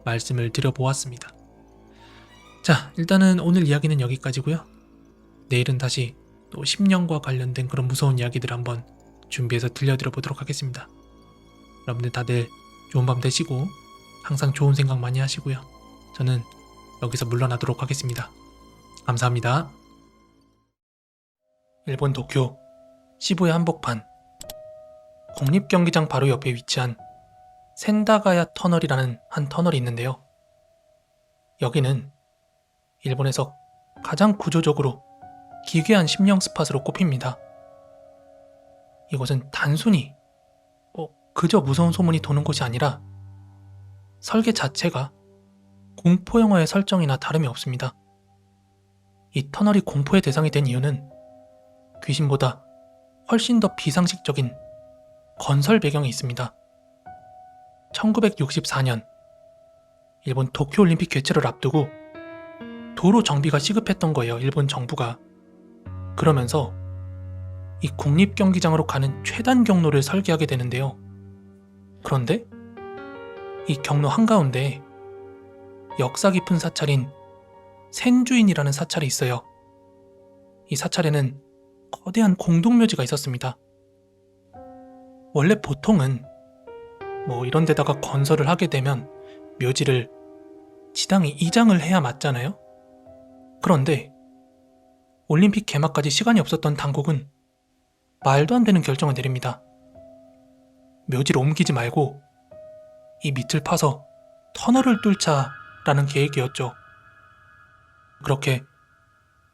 말씀을 드려보았습니다. 자, 일단은 오늘 이야기는 여기까지고요. 내일은 다시 또 10년과 관련된 그런 무서운 이야기들 한번 준비해서 들려드려 보도록 하겠습니다. 여러분들 다들 좋은 밤 되시고 항상 좋은 생각 많이 하시고요. 저는 여기서 물러나도록 하겠습니다. 감사합니다. 일본 도쿄 시부야 한복판 국립경기장 바로 옆에 위치한 센다가야 터널이라는 한 터널이 있는데요. 여기는 일본에서 가장 구조적으로 기괴한 심령 스팟으로 꼽힙니다. 이곳은 단순히 그저 무서운 소문이 도는 곳이 아니라 설계 자체가 공포영화의 설정이나 다름이 없습니다. 이 터널이 공포의 대상이 된 이유는 귀신보다 훨씬 더 비상식적인 건설 배경이 있습니다. 1964년 일본 도쿄올림픽 개최를 앞두고 도로 정비가 시급했던 거예요, 일본 정부가. 그러면서 이 국립경기장으로 가는 최단 경로를 설계하게 되는데요. 그런데 이 경로 한가운데 역사 깊은 사찰인 센주인이라는 사찰이 있어요. 이 사찰에는 거대한 공동묘지가 있었습니다. 원래 보통은 이런 데다가 건설을 하게 되면 묘지를 지당이 이장을 해야 맞잖아요. 그런데 올림픽 개막까지 시간이 없었던 당국은 말도 안 되는 결정을 내립니다. 묘지를 옮기지 말고 이 밑을 파서 터널을 뚫자라는 계획이었죠. 그렇게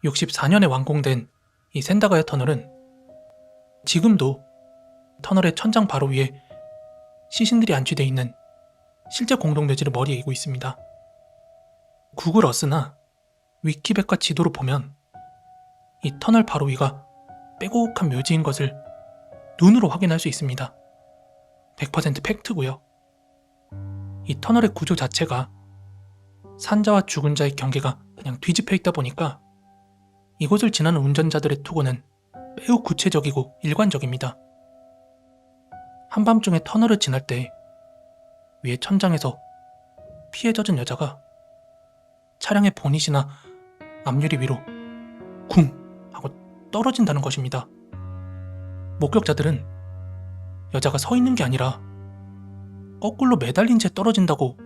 64년에 완공된 이 센다가야 터널은 지금도 터널의 천장 바로 위에 시신들이 안치되어 있는 실제 공동묘지를 머리에 이고 있습니다. 구글 어스나 위키백과 지도로 보면 이 터널 바로 위가 빼곡한 묘지인 것을 눈으로 확인할 수 있습니다. 100% 팩트고요. 이 터널의 구조 자체가 산자와 죽은 자의 경계가 그냥 뒤집혀 있다 보니까 이곳을 지나는 운전자들의 투구는 매우 구체적이고 일관적입니다. 한밤중에 터널을 지날 때 위에 천장에서 피에 젖은 여자가 차량의 보닛이나 앞유리 위로 쿵 하고 떨어진다는 것입니다. 목격자들은 여자가 서 있는 게 아니라 거꾸로 매달린 채 떨어진다고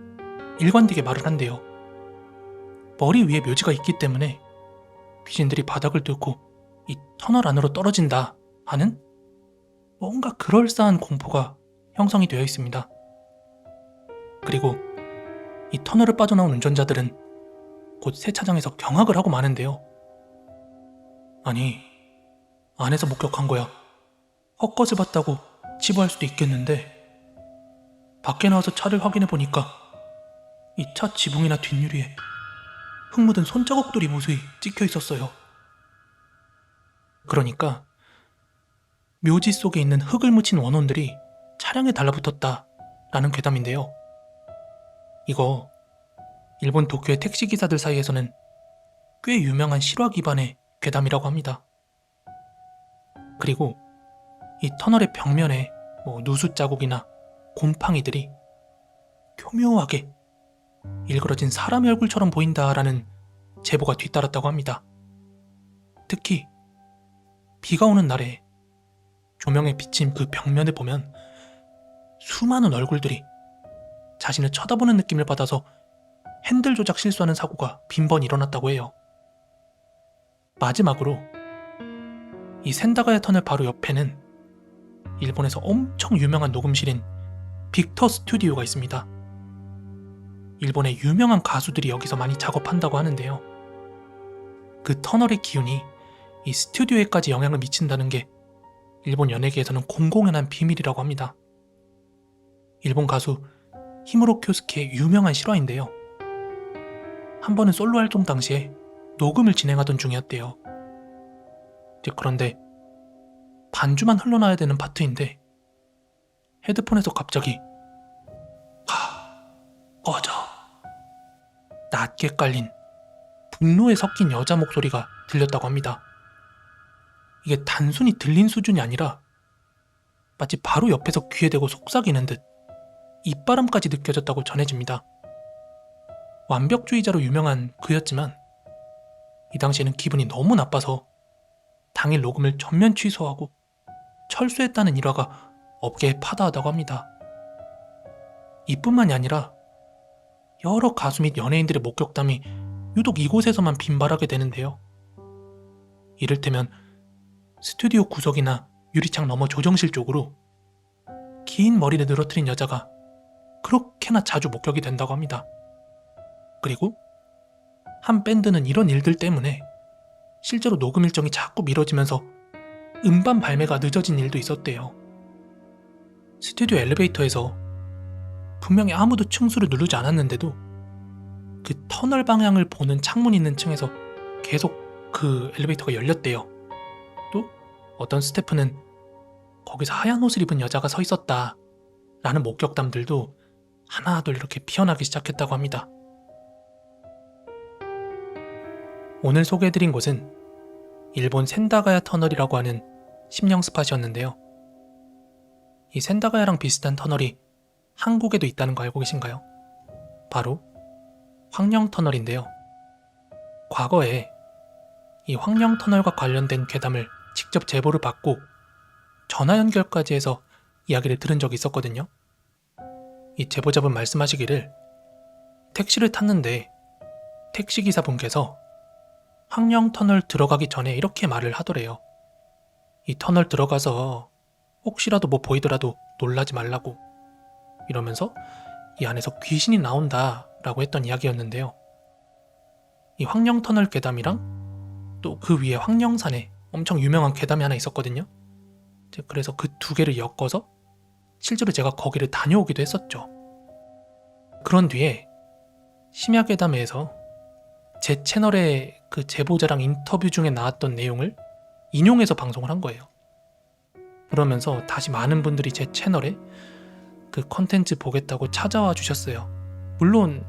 일관되게 말을 한대요. 머리 위에 묘지가 있기 때문에 귀신들이 바닥을 뚫고 이 터널 안으로 떨어진다 하는 뭔가 그럴싸한 공포가 형성이 되어 있습니다. 그리고 이 터널을 빠져나온 운전자들은 곧 세차장에서 경악을 하고 마는데요. 아니, 안에서 목격한 거야. 헛것을 봤다고 치부할 수도 있겠는데 밖에 나와서 차를 확인해보니까 이 차 지붕이나 뒷유리에 흙 묻은 손자국들이 무수히 찍혀 있었어요. 그러니까 묘지 속에 있는 흙을 묻힌 원혼들이 차량에 달라붙었다라는 괴담인데요. 이거 일본 도쿄의 택시기사들 사이에서는 꽤 유명한 실화 기반의 괴담이라고 합니다. 그리고 이 터널의 벽면에 누수 자국이나 곰팡이들이 교묘하게 일그러진 사람의 얼굴처럼 보인다라는 제보가 뒤따랐다고 합니다. 특히 비가 오는 날에 조명에 비친 그 벽면을 보면 수많은 얼굴들이 자신을 쳐다보는 느낌을 받아서 핸들 조작 실수하는 사고가 빈번히 일어났다고 해요. 마지막으로 이 센다가야 터널 바로 옆에는 일본에서 엄청 유명한 녹음실인 빅터 스튜디오가 있습니다. 일본의 유명한 가수들이 여기서 많이 작업한다고 하는데요. 그 터널의 기운이 이 스튜디오에까지 영향을 미친다는 게 일본 연예계에서는 공공연한 비밀이라고 합니다. 일본 가수 히무로 쿄스케의 유명한 실화인데요. 한 번은 솔로 활동 당시에 녹음을 진행하던 중이었대요. 그런데 반주만 흘러나야 되는 파트인데 헤드폰에서 갑자기 꺼져 낮게 깔린 분노에 섞인 여자 목소리가 들렸다고 합니다. 이게 단순히 들린 수준이 아니라 마치 바로 옆에서 귀에 대고 속삭이는 듯 입바람까지 느껴졌다고 전해집니다. 완벽주의자로 유명한 그였지만 이 당시에는 기분이 너무 나빠서 당일 녹음을 전면 취소하고 철수했다는 일화가 업계에 파다하다고 합니다. 이뿐만이 아니라 여러 가수 및 연예인들의 목격담이 유독 이곳에서만 빈발하게 되는데요. 이를테면 스튜디오 구석이나 유리창 너머 조정실 쪽으로 긴 머리를 늘어뜨린 여자가 그렇게나 자주 목격이 된다고 합니다. 그리고 한 밴드는 이런 일들 때문에 실제로 녹음 일정이 자꾸 미뤄지면서 음반 발매가 늦어진 일도 있었대요. 스튜디오 엘리베이터에서 분명히 아무도 층수를 누르지 않았는데도 그 터널 방향을 보는 창문 있는 층에서 계속 그 엘리베이터가 열렸대요. 또 어떤 스태프는 거기서 하얀 옷을 입은 여자가 서 있었다 라는 목격담들도 하나둘 이렇게 피어나기 시작했다고 합니다. 오늘 소개해드린 곳은 일본 센다가야 터널이라고 하는 심령 스팟이었는데요. 이 센다가야랑 비슷한 터널이 한국에도 있다는 거 알고 계신가요? 바로 황령터널인데요. 과거에 이 황령터널과 관련된 괴담을 직접 제보를 받고 전화 연결까지 해서 이야기를 들은 적이 있었거든요. 이 제보자분 말씀하시기를 택시를 탔는데 택시기사분께서 황령터널 들어가기 전에 이렇게 말을 하더래요. 이 터널 들어가서 혹시라도 뭐 보이더라도 놀라지 말라고, 이러면서 이 안에서 귀신이 나온다 라고 했던 이야기였는데요. 이 황령터널 괴담이랑 또 그 위에 황령산에 엄청 유명한 괴담이 하나 있었거든요. 그래서 그 두 개를 엮어서 실제로 제가 거기를 다녀오기도 했었죠. 그런 뒤에 심야괴담회에서 제 채널의 그 제보자랑 인터뷰 중에 나왔던 내용을 인용해서 방송을 한 거예요. 그러면서 다시 많은 분들이 제 채널에 그 컨텐츠 보겠다고 찾아와 주셨어요. 물론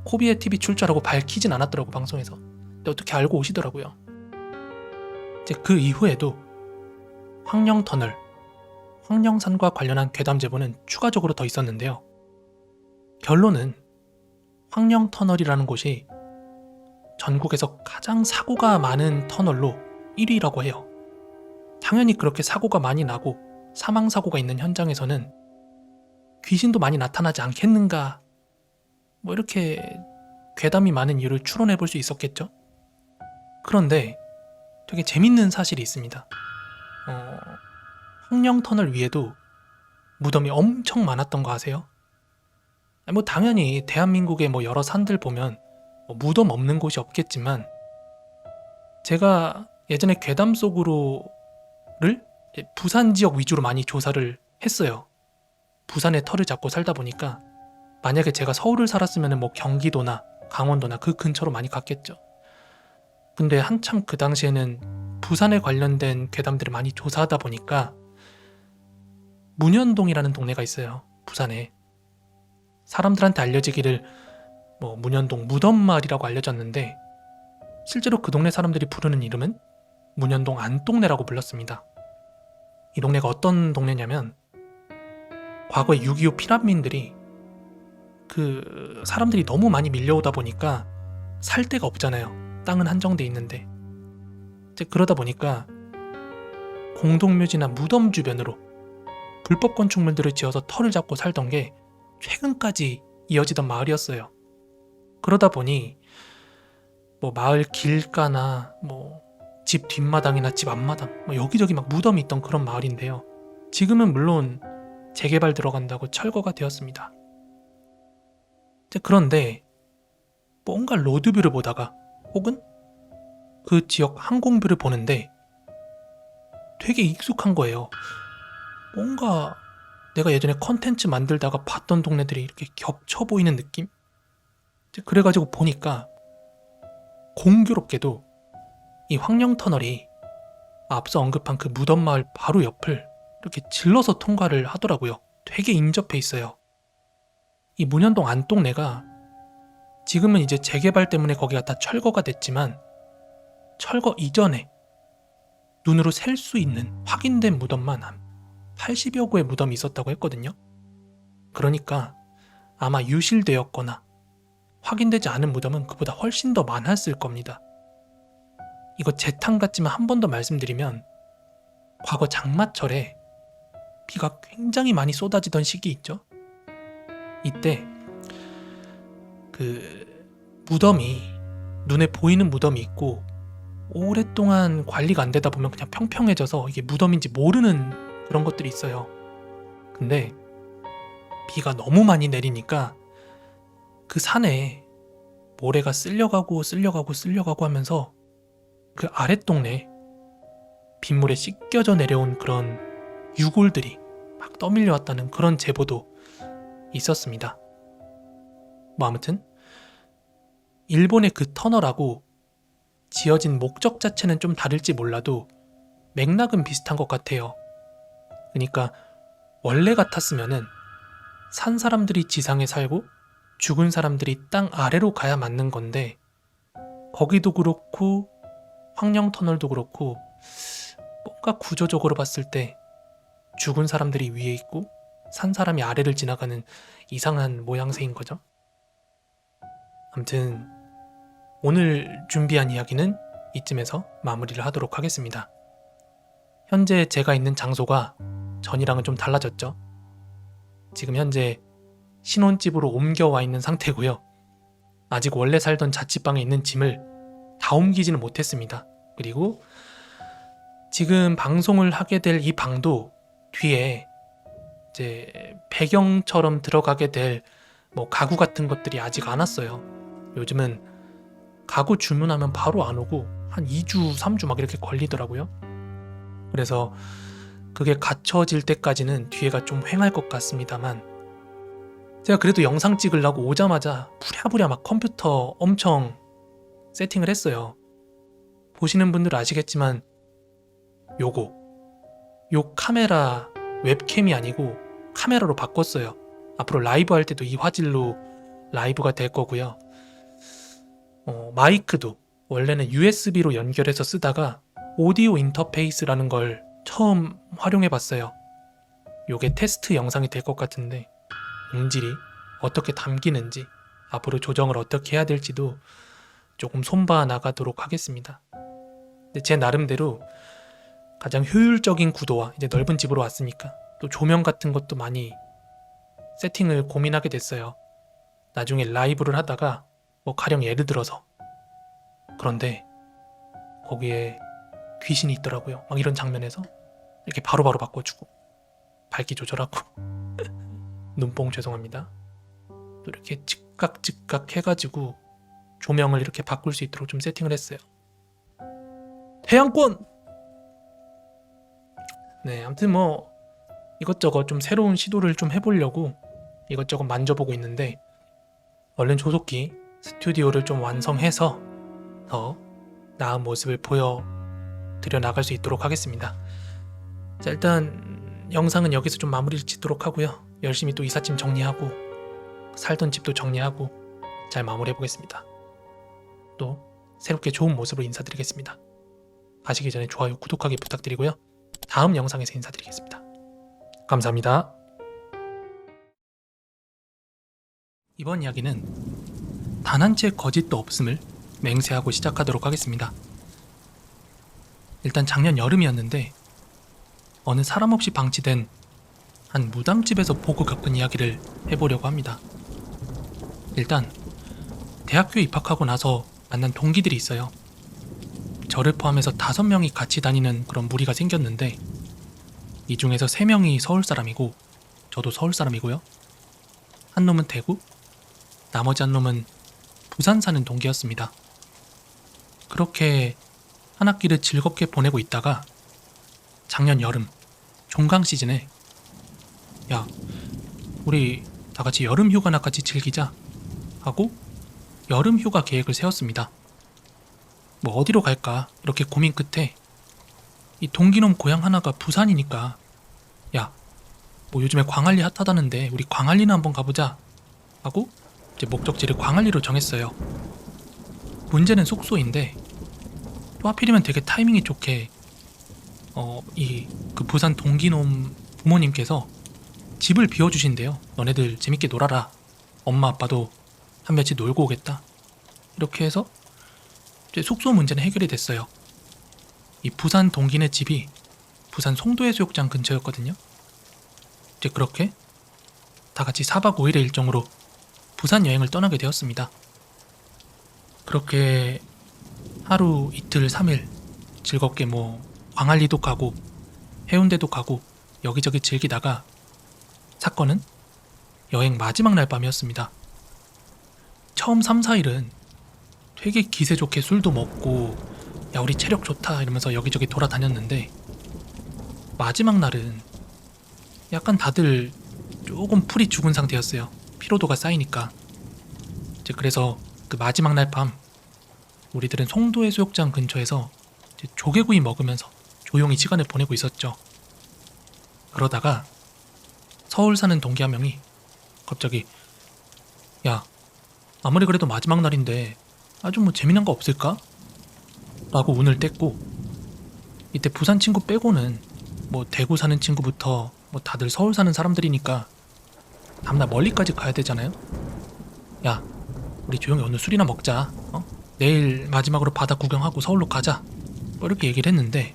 코비의 TV 출자라고 밝히진 않았더라고, 방송에서. 근데 어떻게 알고 오시더라고요. 이제 그 이후에도 황령터널, 황령산과 관련한 괴담 제보는 추가적으로 더 있었는데요. 결론은 황령터널이라는 곳이 전국에서 가장 사고가 많은 터널로 1위라고 해요. 당연히 그렇게 사고가 많이 나고 사망사고가 있는 현장에서는 귀신도 많이 나타나지 않겠는가, 뭐 이렇게 괴담이 많은 이유를 추론해 볼 수 있었겠죠. 그런데 되게 재밌는 사실이 있습니다. 황령터널 위에도 무덤이 엄청 많았던 거 아세요? 뭐 당연히 대한민국의 뭐 여러 산들 보면 뭐 무덤 없는 곳이 없겠지만, 제가 예전에 괴담 속으로를 부산 지역 위주로 많이 조사를 했어요. 부산에 터를 잡고 살다 보니까 만약에 제가 서울을 살았으면 뭐 경기도나 강원도나 그 근처로 많이 갔겠죠. 근데 한참 그 당시에는 부산에 관련된 괴담들을 많이 조사하다 보니까 문현동이라는 동네가 있어요. 부산에. 사람들한테 알려지기를 뭐 문현동 무덤마을이라고 알려졌는데, 실제로 그 동네 사람들이 부르는 이름은 문현동 안동네라고 불렀습니다. 이 동네가 어떤 동네냐면, 과거에 6.25 피난민들이 그 사람들이 너무 많이 밀려오다 보니까 살 데가 없잖아요. 땅은 한정돼 있는데. 이제 그러다 보니까 공동묘지나 무덤 주변으로 불법 건축물들을 지어서 터를 잡고 살던 게 최근까지 이어지던 마을이었어요. 그러다 보니 뭐 마을 길가나 뭐 집 뒷마당이나 집 앞마당 뭐 여기저기 막 무덤이 있던 그런 마을인데요. 지금은 물론 재개발 들어간다고 철거가 되었습니다. 그런데 뭔가 로드뷰를 보다가 혹은 그 지역 항공뷰를 보는데 되게 익숙한 거예요. 뭔가 내가 예전에 컨텐츠 만들다가 봤던 동네들이 이렇게 겹쳐 보이는 느낌? 그래가지고 보니까 공교롭게도 이 황령터널이 앞서 언급한 그 무덤마을 바로 옆을 이렇게 질러서 통과를 하더라고요. 되게 인접해 있어요. 이 문현동 안동네가 지금은 이제 재개발 때문에 거기가 다 철거가 됐지만, 철거 이전에 눈으로 셀 수 있는 확인된 무덤만 한 80여 구의 무덤이 있었다고 했거든요. 그러니까 아마 유실되었거나 확인되지 않은 무덤은 그보다 훨씬 더 많았을 겁니다. 이거 재탕 같지만 한 번 더 말씀드리면 과거 장마철에 비가 굉장히 많이 쏟아지던 시기 있죠? 이때 그 무덤이 눈에 보이는 무덤이 있고 오랫동안 관리가 안 되다 보면 그냥 평평해져서 이게 무덤인지 모르는 그런 것들이 있어요. 근데 비가 너무 많이 내리니까 그 산에 모래가 쓸려가고 하면서 그 아랫동네 빗물에 씻겨져 내려온 그런 유골들이 막 떠밀려 왔다는 그런 제보도 있었습니다. 뭐 아무튼 일본의 그 터널하고 지어진 목적 자체는 좀 다를지 몰라도 맥락은 비슷한 것 같아요. 그러니까 원래 같았으면은 산 사람들이 지상에 살고 죽은 사람들이 땅 아래로 가야 맞는 건데 거기도 그렇고 황령터널도 그렇고 뭔가 구조적으로 봤을 때 죽은 사람들이 위에 있고 산 사람이 아래를 지나가는 이상한 모양새인 거죠. 아무튼 오늘 준비한 이야기는 이쯤에서 마무리를 하도록 하겠습니다. 현재 제가 있는 장소가 전이랑은 좀 달라졌죠. 지금 현재 신혼집으로 옮겨와 있는 상태고요. 아직 원래 살던 자취방에 있는 짐을 다 옮기지는 못했습니다. 그리고 지금 방송을 하게 될 이 방도 뒤에 이제 배경처럼 들어가게 될 뭐 가구 같은 것들이 아직 안 왔어요. 요즘은 가구 주문하면 바로 안 오고 한 2주, 3주 막 이렇게 걸리더라고요. 그래서 그게 갖춰질 때까지는 뒤에가 좀 휑할 것 같습니다만 제가 그래도 영상 찍으려고 오자마자 부랴부랴 막 컴퓨터 엄청 세팅을 했어요. 보시는 분들 아시겠지만 요 카메라 웹캠이 아니고 카메라로 바꿨어요. 앞으로 라이브 할 때도 이 화질로 라이브가 될 거고요. 마이크도 원래는 USB로 연결해서 쓰다가 오디오 인터페이스라는 걸 처음 활용해 봤어요. 요게 테스트 영상이 될 것 같은데 음질이 어떻게 담기는지 앞으로 조정을 어떻게 해야 될지도 조금 손봐 나가도록 하겠습니다. 근데 제 나름대로 가장 효율적인 구도와 이제 넓은 집으로 왔으니까 또 조명 같은 것도 많이 세팅을 고민하게 됐어요. 나중에 라이브를 하다가 뭐 가령 예를 들어서 그런데 거기에 귀신이 있더라고요. 막 이런 장면에서 이렇게 바로바로 바꿔주고 밝기 조절하고 눈뽕 죄송합니다. 또 이렇게 즉각 해가지고 조명을 이렇게 바꿀 수 있도록 좀 세팅을 했어요. 태양권! 네, 아무튼 뭐 이것저것 좀 새로운 시도를 좀 해보려고 이것저것 만져보고 있는데 얼른 조속히 스튜디오를 좀 완성해서 더 나은 모습을 보여드려 나갈 수 있도록 하겠습니다. 자, 일단 영상은 여기서 좀 마무리를 짓도록 하고요. 열심히 또 이삿짐 정리하고 살던 집도 정리하고 잘 마무리해보겠습니다. 또 새롭게 좋은 모습으로 인사드리겠습니다. 가시기 전에 좋아요, 구독하기 부탁드리고요. 다음 영상에서 인사드리겠습니다. 감사합니다. 이번 이야기는 단 한 채 거짓도 없음을 맹세하고 시작하도록 하겠습니다. 일단 작년 여름이었는데 어느 사람 없이 방치된 한 무당집에서 보고 겪은 이야기를 해보려고 합니다. 일단 대학교에 입학하고 나서 만난 동기들이 있어요. 저를 포함해서 5명이 같이 다니는 그런 무리가 생겼는데 이 중에서 3명이 서울 사람이고 저도 서울 사람이고요. 한 놈은 대구, 나머지 한 놈은 부산 사는 동기였습니다. 그렇게 한 학기를 즐겁게 보내고 있다가 작년 여름 종강 시즌에 야, 우리 다 같이 여름 휴가나 같이 즐기자 하고 여름 휴가 계획을 세웠습니다. 뭐 어디로 갈까 이렇게 고민 끝에 이 동기놈 고향 하나가 부산이니까 야, 뭐 요즘에 광안리 핫하다는데 우리 광안리나 한번 가보자 하고 이제 목적지를 광안리로 정했어요. 문제는 숙소인데 또 하필이면 되게 타이밍이 좋게 그 부산 동기놈 부모님께서 집을 비워주신대요. 너네들 재밌게 놀아라. 엄마 아빠도 한 며칠 놀고 오겠다. 이렇게 해서 이제 숙소 문제는 해결이 됐어요. 이 부산 동기네 집이 부산 송도해수욕장 근처였거든요. 이제 그렇게 다 같이 4박 5일의 일정으로 부산 여행을 떠나게 되었습니다. 그렇게 하루, 이틀, 3일 즐겁게 광안리도 가고 해운대도 가고 여기저기 즐기다가 사건은 여행 마지막 날 밤이었습니다. 처음 3, 4일은 되게 기세 좋게 술도 먹고 야 우리 체력 좋다 이러면서 여기저기 돌아다녔는데 마지막 날은 약간 다들 조금 풀이 죽은 상태였어요. 피로도가 쌓이니까. 이제 그래서 그 마지막 날 밤 우리들은 송도해수욕장 근처에서 이제 조개구이 먹으면서 조용히 시간을 보내고 있었죠. 그러다가 서울 사는 동기 한 명이 갑자기 야 아무리 그래도 마지막 날인데 좀 재미난 거 없을까? 라고 운을 뗐고 이때 부산 친구 빼고는 대구 사는 친구부터 다들 서울 사는 사람들이니까 다음날 멀리까지 가야 되잖아요. 야 우리 조용히 오늘 술이나 먹자. 내일 마지막으로 바다 구경하고 서울로 가자. 이렇게 얘기를 했는데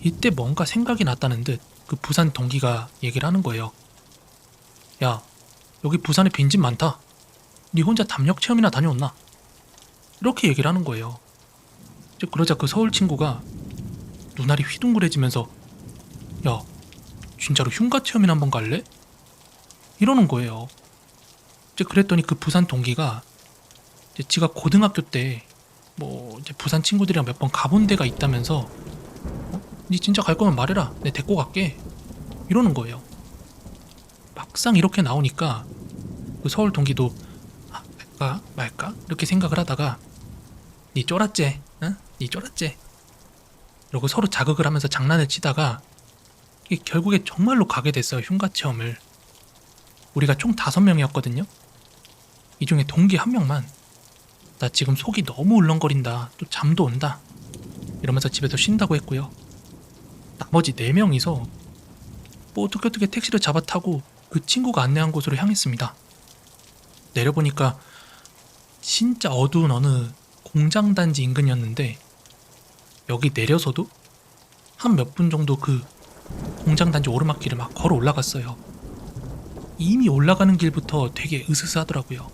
이때 뭔가 생각이 났다는 듯 그 부산 동기가 얘기를 하는 거예요. 야 여기 부산에 빈집 많다. 니 혼자 담력 체험이나 다녀왔나? 이렇게 얘기를 하는 거예요. 이제 그러자 그 서울 친구가 눈알이 휘둥그레지면서 야 진짜로 흉가 체험이나 한번 갈래? 이러는 거예요. 이제 그랬더니 그 부산 동기가 이제 지가 고등학교 때 이제 부산 친구들이랑 몇 번 가본 데가 있다면서 니 진짜 갈 거면 말해라. 내 데리고 갈게. 이러는 거예요. 막상 이렇게 나오니까 그 서울 동기도 갈까 말까 이렇게 생각을 하다가 니 쫄았제? 응? 니 쫄았제? 이러고 서로 자극을 하면서 장난을 치다가 이게 결국에 정말로 가게 됐어요. 흉가 체험을. 우리가 총 5명이었거든요. 이 중에 동기 한 명만 나 지금 속이 너무 울렁거린다. 또 잠도 온다. 이러면서 집에서 쉰다고 했고요. 나머지 4명이서 어떻게 택시를 잡아 타고 그 친구가 안내한 곳으로 향했습니다. 내려보니까 진짜 어두운 어느 공장단지 인근이었는데 여기 내려서도 한 몇 분 정도 그 공장단지 오르막길을 막 걸어 올라갔어요. 이미 올라가는 길부터 되게 으스스하더라고요.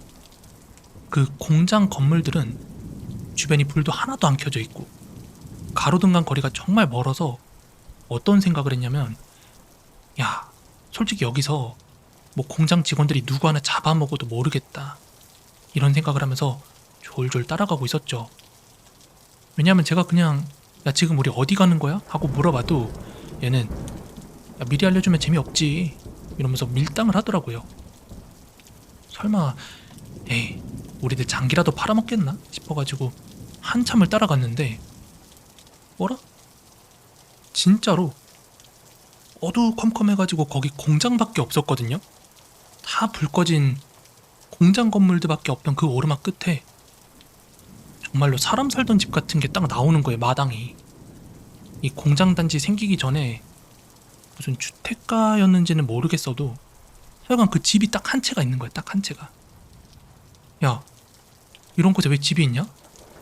그 공장 건물들은 주변이 불도 하나도 안 켜져 있고 가로등간 거리가 정말 멀어서 어떤 생각을 했냐면 야 솔직히 여기서 공장 직원들이 누구 하나 잡아먹어도 모르겠다 이런 생각을 하면서 졸졸 따라가고 있었죠. 왜냐하면 제가 그냥 야 지금 우리 어디 가는 거야? 하고 물어봐도 얘는 야, 미리 알려주면 재미없지 이러면서 밀당을 하더라고요. 설마 에이 우리들 장기라도 팔아먹겠나 싶어가지고 한참을 따라갔는데 뭐라? 진짜로 어두컴컴해가지고 거기 공장밖에 없었거든요. 다 불 꺼진 공장 건물들밖에 없던 그 오르막 끝에 정말로 사람 살던 집 같은 게 딱 나오는 거예요. 마당이. 이 공장 단지 생기기 전에 무슨 주택가였는지는 모르겠어도 하여간 그 집이 딱 한 채가 있는 거야. 딱 한 채가. 야 이런 곳에 왜 집이 있냐?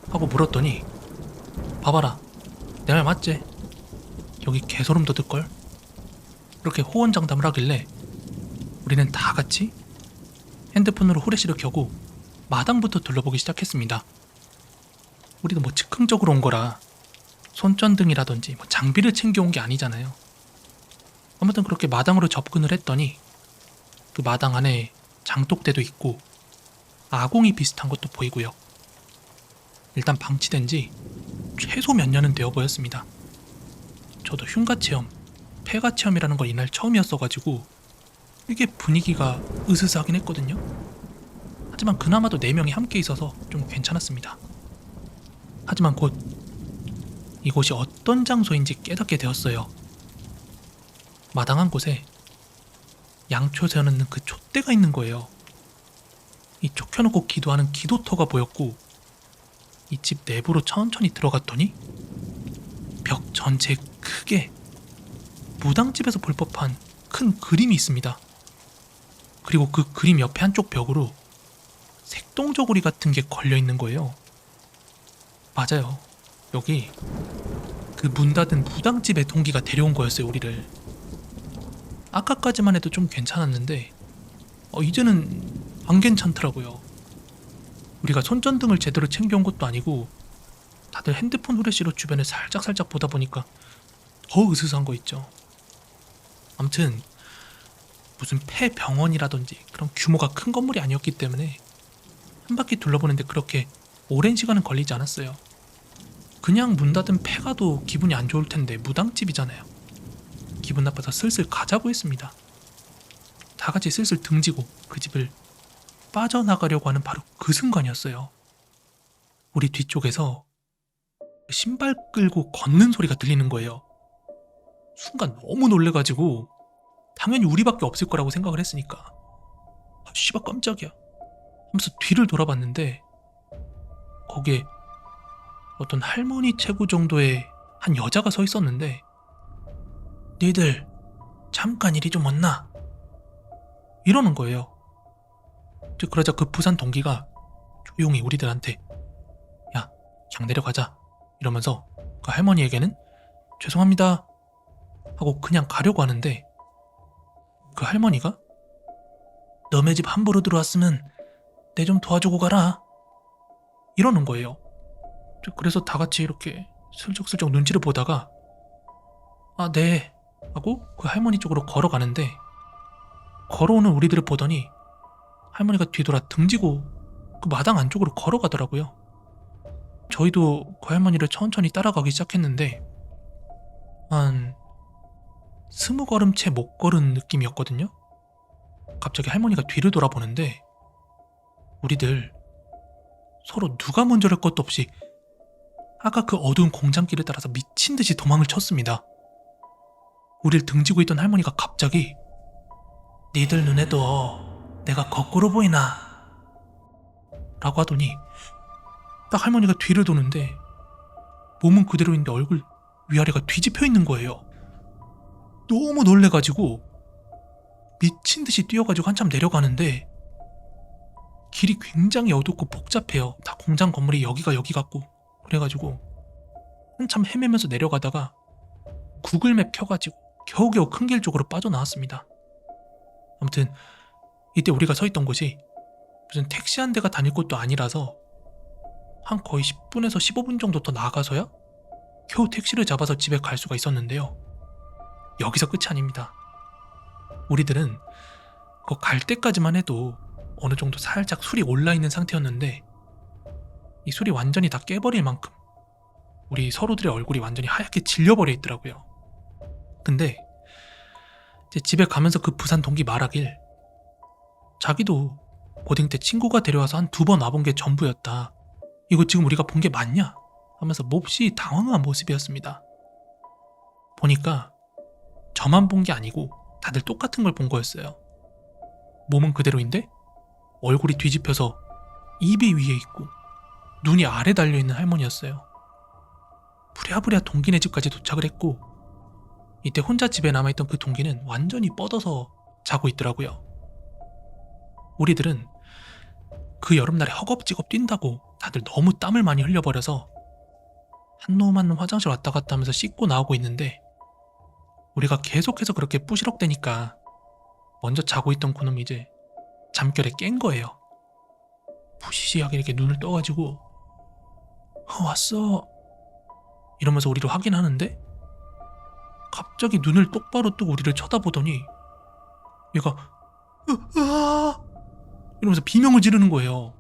하고 물었더니 봐봐라 내 말 맞지? 여기 개소름 돋을걸? 이렇게 호언장담을 하길래 우리는 다 같이 핸드폰으로 후레쉬를 켜고 마당부터 둘러보기 시작했습니다. 우리도 즉흥적으로 온 거라 손전등이라든지 장비를 챙겨온 게 아니잖아요. 아무튼 그렇게 마당으로 접근을 했더니 그 마당 안에 장독대도 있고 아궁이 비슷한 것도 보이고요. 일단 방치된 지 최소 몇 년은 되어 보였습니다. 저도 흉가체험, 폐가체험이라는 걸 이날 처음이었어가지고 이게 분위기가 으스스하긴 했거든요. 하지만 그나마도 4명이 함께 있어서 좀 괜찮았습니다. 하지만 곧 이곳이 어떤 장소인지 깨닫게 되었어요. 마당 한 곳에 양초 세워놓는 그 촛대가 있는 거예요. 이 촛 켜놓고 기도하는 기도터가 보였고 이 집 내부로 천천히 들어갔더니 벽 전체에 크게 무당집에서 볼 법한 큰 그림이 있습니다. 그리고 그 그림 옆에 한쪽 벽으로 색동저고리 같은 게 걸려있는 거예요. 맞아요. 여기 그 문 닫은 무당집의 동기가 데려온 거였어요, 우리를. 아까까지만 해도 좀 괜찮았는데 이제는 안 괜찮더라고요. 우리가 손전등을 제대로 챙겨온 것도 아니고 다들 핸드폰 후레쉬로 주변을 살짝살짝 보다 보니까 더 으스스한 거 있죠. 아무튼 무슨 폐병원이라든지 그런 규모가 큰 건물이 아니었기 때문에 한 바퀴 둘러보는데 그렇게 오랜 시간은 걸리지 않았어요. 그냥 문 닫은 폐가도 기분이 안 좋을 텐데 무당집이잖아요. 기분 나빠서 슬슬 가자고 했습니다. 다 같이 슬슬 등지고 그 집을 빠져나가려고 하는 바로 그 순간이었어요. 우리 뒤쪽에서 신발 끌고 걷는 소리가 들리는 거예요. 순간 너무 놀래가지고 당연히 우리밖에 없을 거라고 생각을 했으니까 씨발 깜짝이야 하면서 뒤를 돌아봤는데 거기에 어떤 할머니 체구 정도의 한 여자가 서 있었는데 니들 잠깐 이리 좀 왔나? 이러는 거예요. 그러자 그 부산 동기가 조용히 우리들한테 야, 그냥 내려가자 이러면서 그 할머니에게는 죄송합니다 하고 그냥 가려고 하는데 그 할머니가 너네 집 함부로 들어왔으면 내 좀 도와주고 가라 이러는 거예요. 그래서 다 같이 이렇게 슬쩍슬쩍 눈치를 보다가 아, 네 하고 그 할머니 쪽으로 걸어가는데 걸어오는 우리들을 보더니 할머니가 뒤돌아 등지고 그 마당 안쪽으로 걸어가더라고요. 저희도 그 할머니를 천천히 따라가기 시작했는데 한 20걸음째 못 걸은 느낌이었거든요. 갑자기 할머니가 뒤를 돌아보는데 우리들 서로 누가 먼저랄 것도 없이 아까 그 어두운 공장길을 따라서 미친듯이 도망을 쳤습니다. 우릴 등지고 있던 할머니가 갑자기 니들 눈에도 내가 거꾸로 보이나? 라고 하더니 딱 할머니가 뒤를 도는데 몸은 그대로인데 얼굴 위아래가 뒤집혀 있는 거예요. 너무 놀래가지고 미친듯이 뛰어가지고 한참 내려가는데 길이 굉장히 어둡고 복잡해요. 다 공장 건물이 여기가 여기 같고 그래가지고 한참 헤매면서 내려가다가 구글맵 켜가지고 겨우겨우 큰 길 쪽으로 빠져나왔습니다. 아무튼 이때 우리가 서 있던 곳이 무슨 택시 한 대가 다닐 곳도 아니라서 한 거의 10분에서 15분 정도 더 나가서야 겨우 택시를 잡아서 집에 갈 수가 있었는데요. 여기서 끝이 아닙니다. 우리들은 그 갈 때까지만 해도 어느 정도 살짝 술이 올라있는 상태였는데 이 술이 완전히 다 깨버릴 만큼 우리 서로들의 얼굴이 완전히 하얗게 질려버려 있더라고요. 근데 이제 집에 가면서 그 부산 동기 말하길 자기도 고딩 때 친구가 데려와서 한 2번 와본 게 전부였다. 이거 지금 우리가 본 게 맞냐? 하면서 몹시 당황한 모습이었습니다. 보니까 저만 본 게 아니고 다들 똑같은 걸 본 거였어요. 몸은 그대로인데 얼굴이 뒤집혀서 입이 위에 있고 눈이 아래 달려있는 할머니였어요. 부랴부랴 동기네 집까지 도착을 했고 이때 혼자 집에 남아있던 그 동기는 완전히 뻗어서 자고 있더라고요. 우리들은 그 여름날에 허겁지겁 뛴다고 다들 너무 땀을 많이 흘려버려서 한 놈 한 놈 화장실 왔다 갔다 하면서 씻고 나오고 있는데 우리가 계속해서 그렇게 뿌시럭대니까 먼저 자고 있던 그놈이 이제 잠결에 깬 거예요. 부시시하게 이렇게 눈을 떠가지고 왔어 이러면서 우리를 확인하는데 갑자기 눈을 똑바로 뜨고 우리를 쳐다보더니 얘가 으아 이러면서 비명을 지르는 거예요.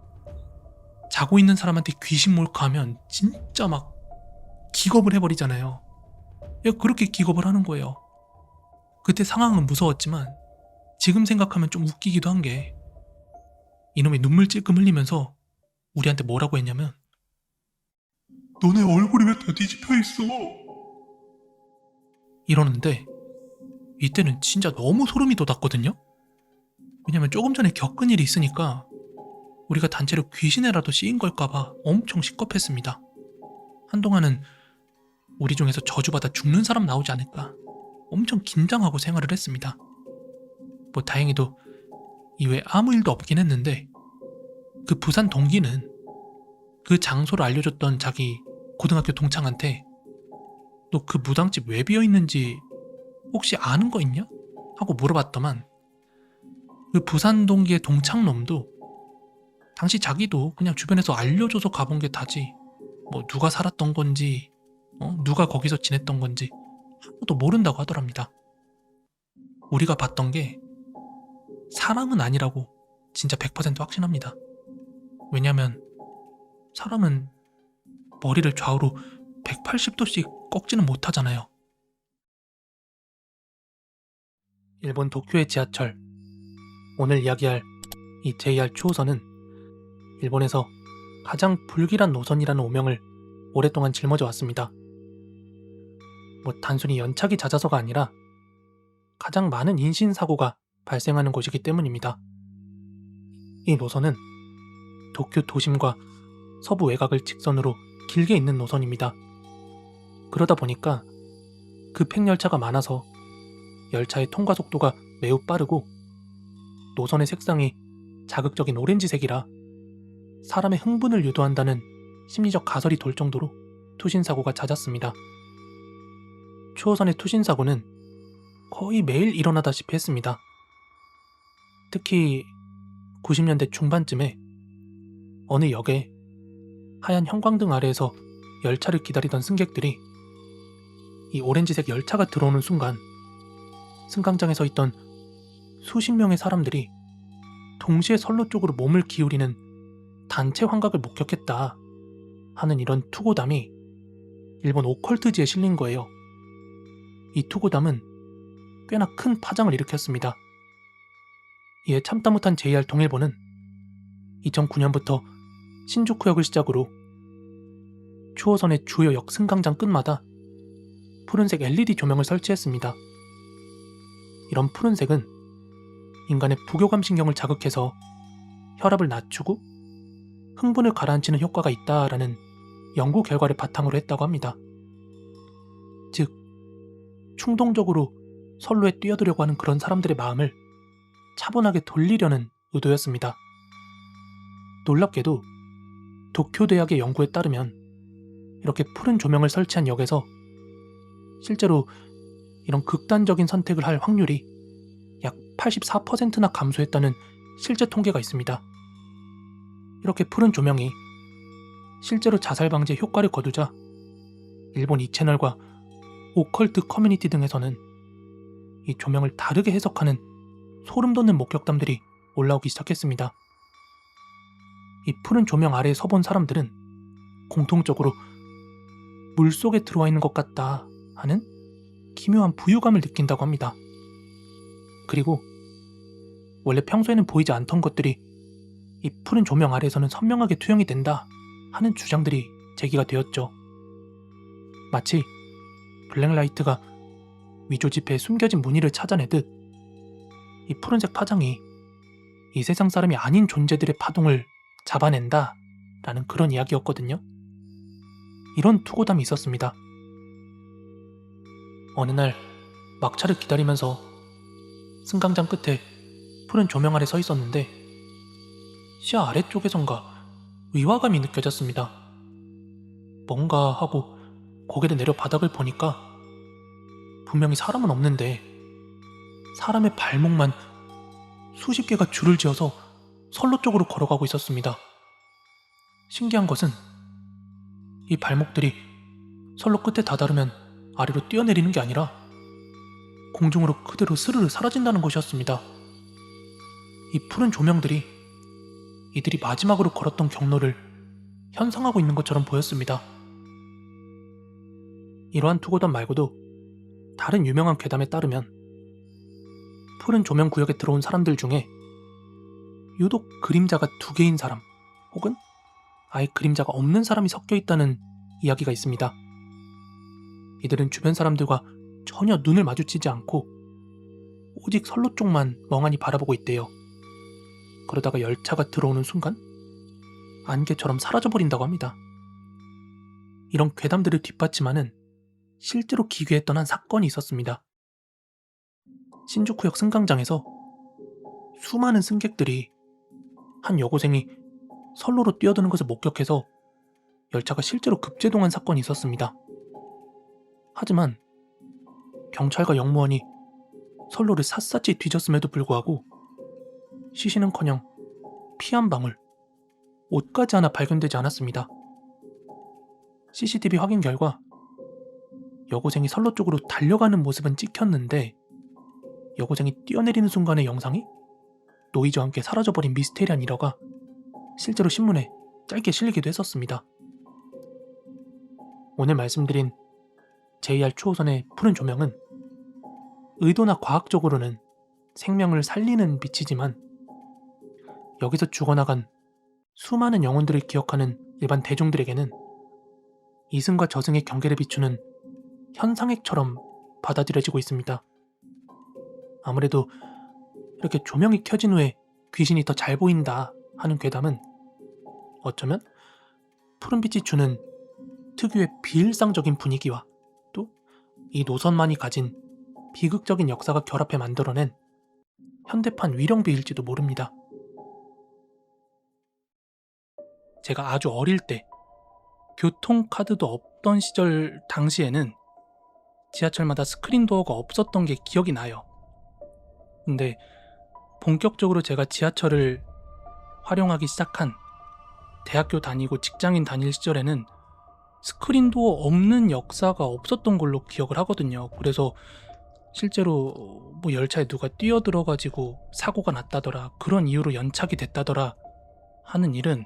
자고 있는 사람한테 귀신 몰카하면 진짜 막 기겁을 해버리잖아요. 얘가 그렇게 기겁을 하는 거예요. 그때 상황은 무서웠지만 지금 생각하면 좀 웃기기도 한 게 이놈이 눈물 찔끔 흘리면서 우리한테 뭐라고 했냐면 너네 얼굴이 왜 다 뒤집혀 있어? 이러는데 이때는 진짜 너무 소름이 돋았거든요. 왜냐면 조금 전에 겪은 일이 있으니까 우리가 단체로 귀신에라도 씌인 걸까봐 엄청 시겁했습니다. 한동안은 우리 중에서 저주받아 죽는 사람 나오지 않을까 엄청 긴장하고 생활을 했습니다. 뭐 다행히도 이외에 아무 일도 없긴 했는데 그 부산 동기는 그 장소를 알려줬던 자기 고등학교 동창한테 너 그 무당집 왜 비어있는지 혹시 아는 거 있냐? 하고 물어봤더만 그 부산 동기의 동창놈도 당시 자기도 그냥 주변에서 알려줘서 가본 게 다지 뭐 누가 살았던 건지 누가 거기서 지냈던 건지 아무도 모른다고 하더랍니다. 우리가 봤던 게 사람은 아니라고 진짜 100% 확신합니다. 왜냐면 사람은 머리를 좌우로 180도씩 꺾지는 못하잖아요. 일본 도쿄의 지하철. 오늘 이야기할 이 JR 추호선은 일본에서 가장 불길한 노선이라는 오명을 오랫동안 짊어져 왔습니다. 뭐 단순히 연착이 잦아서가 아니라 가장 많은 인신사고가 발생하는 곳이기 때문입니다. 이 노선은 도쿄 도심과 서부 외곽을 직선으로 길게 잇는 노선입니다. 그러다 보니까 급행열차가 많아서 열차의 통과 속도가 매우 빠르고 노선의 색상이 자극적인 오렌지색이라 사람의 흥분을 유도한다는 심리적 가설이 돌 정도로 투신사고가 잦았습니다. 추호선의 투신사고는 거의 매일 일어나다시피 했습니다. 특히 90년대 중반쯤에 어느 역에 하얀 형광등 아래에서 열차를 기다리던 승객들이 이 오렌지색 열차가 들어오는 순간 승강장에 서 있던 수십 명의 사람들이 동시에 선로 쪽으로 몸을 기울이는 단체 환각을 목격했다 하는 이런 투고담이 일본 오컬트지에 실린 거예요. 이 투고담은 꽤나 큰 파장을 일으켰습니다. 이에 참다 못한 JR 동일본은 2009년부터 신주쿠역을 시작으로 추호선의 주요 역 승강장 끝마다 푸른색 LED 조명을 설치했습니다. 이런 푸른색은 인간의 부교감 신경을 자극해서 혈압을 낮추고 흥분을 가라앉히는 효과가 있다라는 연구 결과를 바탕으로 했다고 합니다. 즉, 충동적으로 선로에 뛰어들려고 하는 그런 사람들의 마음을 차분하게 돌리려는 의도였습니다. 놀랍게도 도쿄대학의 연구에 따르면 이렇게 푸른 조명을 설치한 역에서 실제로 이런 극단적인 선택을 할 확률이 약 84%나 감소했다는 실제 통계가 있습니다. 이렇게 푸른 조명이 실제로 자살 방지에 효과를 거두자 일본 이채널과 오컬트 커뮤니티 등에서는 이 조명을 다르게 해석하는 소름 돋는 목격담들이 올라오기 시작했습니다. 이 푸른 조명 아래에 서본 사람들은 공통적으로 물속에 들어와 있는 것 같다 하는 기묘한 부유감을 느낀다고 합니다. 그리고 원래 평소에는 보이지 않던 것들이 이 푸른 조명 아래에서는 선명하게 투영이 된다 하는 주장들이 제기가 되었죠. 마치 블랙라이트가 위조지폐에 숨겨진 무늬를 찾아내듯 이 푸른색 파장이 이 세상 사람이 아닌 존재들의 파동을 잡아낸다 라는 그런 이야기였거든요. 이런 투고담이 있었습니다. 어느 날 막차를 기다리면서 승강장 끝에 푸른 조명 아래 서 있었는데 시야 아래쪽에선가 의화감이 느껴졌습니다. 뭔가 하고 고개를 내려 바닥을 보니까 분명히 사람은 없는데 사람의 발목만 수십 개가 줄을 지어서 선로 쪽으로 걸어가고 있었습니다. 신기한 것은 이 발목들이 선로 끝에 다다르면 아래로 뛰어내리는 게 아니라 공중으로 그대로 스르르 사라진다는 것이었습니다. 이 푸른 조명들이 이들이 마지막으로 걸었던 경로를 현상하고 있는 것처럼 보였습니다. 이러한 투고담 말고도 다른 유명한 괴담에 따르면 푸른 조명 구역에 들어온 사람들 중에 유독 그림자가 2개인 사람 혹은 아예 그림자가 없는 사람이 섞여 있다는 이야기가 있습니다. 이들은 주변 사람들과 전혀 눈을 마주치지 않고 오직 선로 쪽만 멍하니 바라보고 있대요. 그러다가 열차가 들어오는 순간 안개처럼 사라져버린다고 합니다. 이런 괴담들을 뒷받침하는 실제로 기괴했던 한 사건이 있었습니다. 신주쿠역 승강장에서 수많은 승객들이 한 여고생이 선로로 뛰어드는 것을 목격해서 열차가 실제로 급제동한 사건이 있었습니다. 하지만 경찰과 영무원이 선로를 샅샅이 뒤졌음에도 불구하고 시신은커녕 피 한 방울, 옷까지 하나 발견되지 않았습니다. CCTV 확인 결과 여고생이 선로 쪽으로 달려가는 모습은 찍혔는데 여고생이 뛰어내리는 순간의 영상이 노이즈와 함께 사라져버린 미스테리한 일화가 실제로 신문에 짧게 실리기도 했었습니다. 오늘 말씀드린 JR 추호선의 푸른 조명은 의도나 과학적으로는 생명을 살리는 빛이지만 여기서 죽어나간 수많은 영혼들을 기억하는 일반 대중들에게는 이승과 저승의 경계를 비추는 현상액처럼 받아들여지고 있습니다. 아무래도 이렇게 조명이 켜진 후에 귀신이 더 잘 보인다 하는 괴담은 어쩌면 푸른빛이 주는 특유의 비일상적인 분위기와 또 이 노선만이 가진 비극적인 역사가 결합해 만들어낸 현대판 위령비일지도 모릅니다. 제가 아주 어릴 때 교통카드도 없던 시절 당시에는 지하철마다 스크린도어가 없었던 게 기억이 나요. 근데 본격적으로 제가 지하철을 활용하기 시작한 대학교 다니고 직장인 다닐 시절에는 스크린도어 없는 역사가 없었던 걸로 기억을 하거든요. 그래서 실제로 뭐 열차에 누가 뛰어들어가지고 사고가 났다더라, 그런 이유로 연착이 됐다더라 하는 일은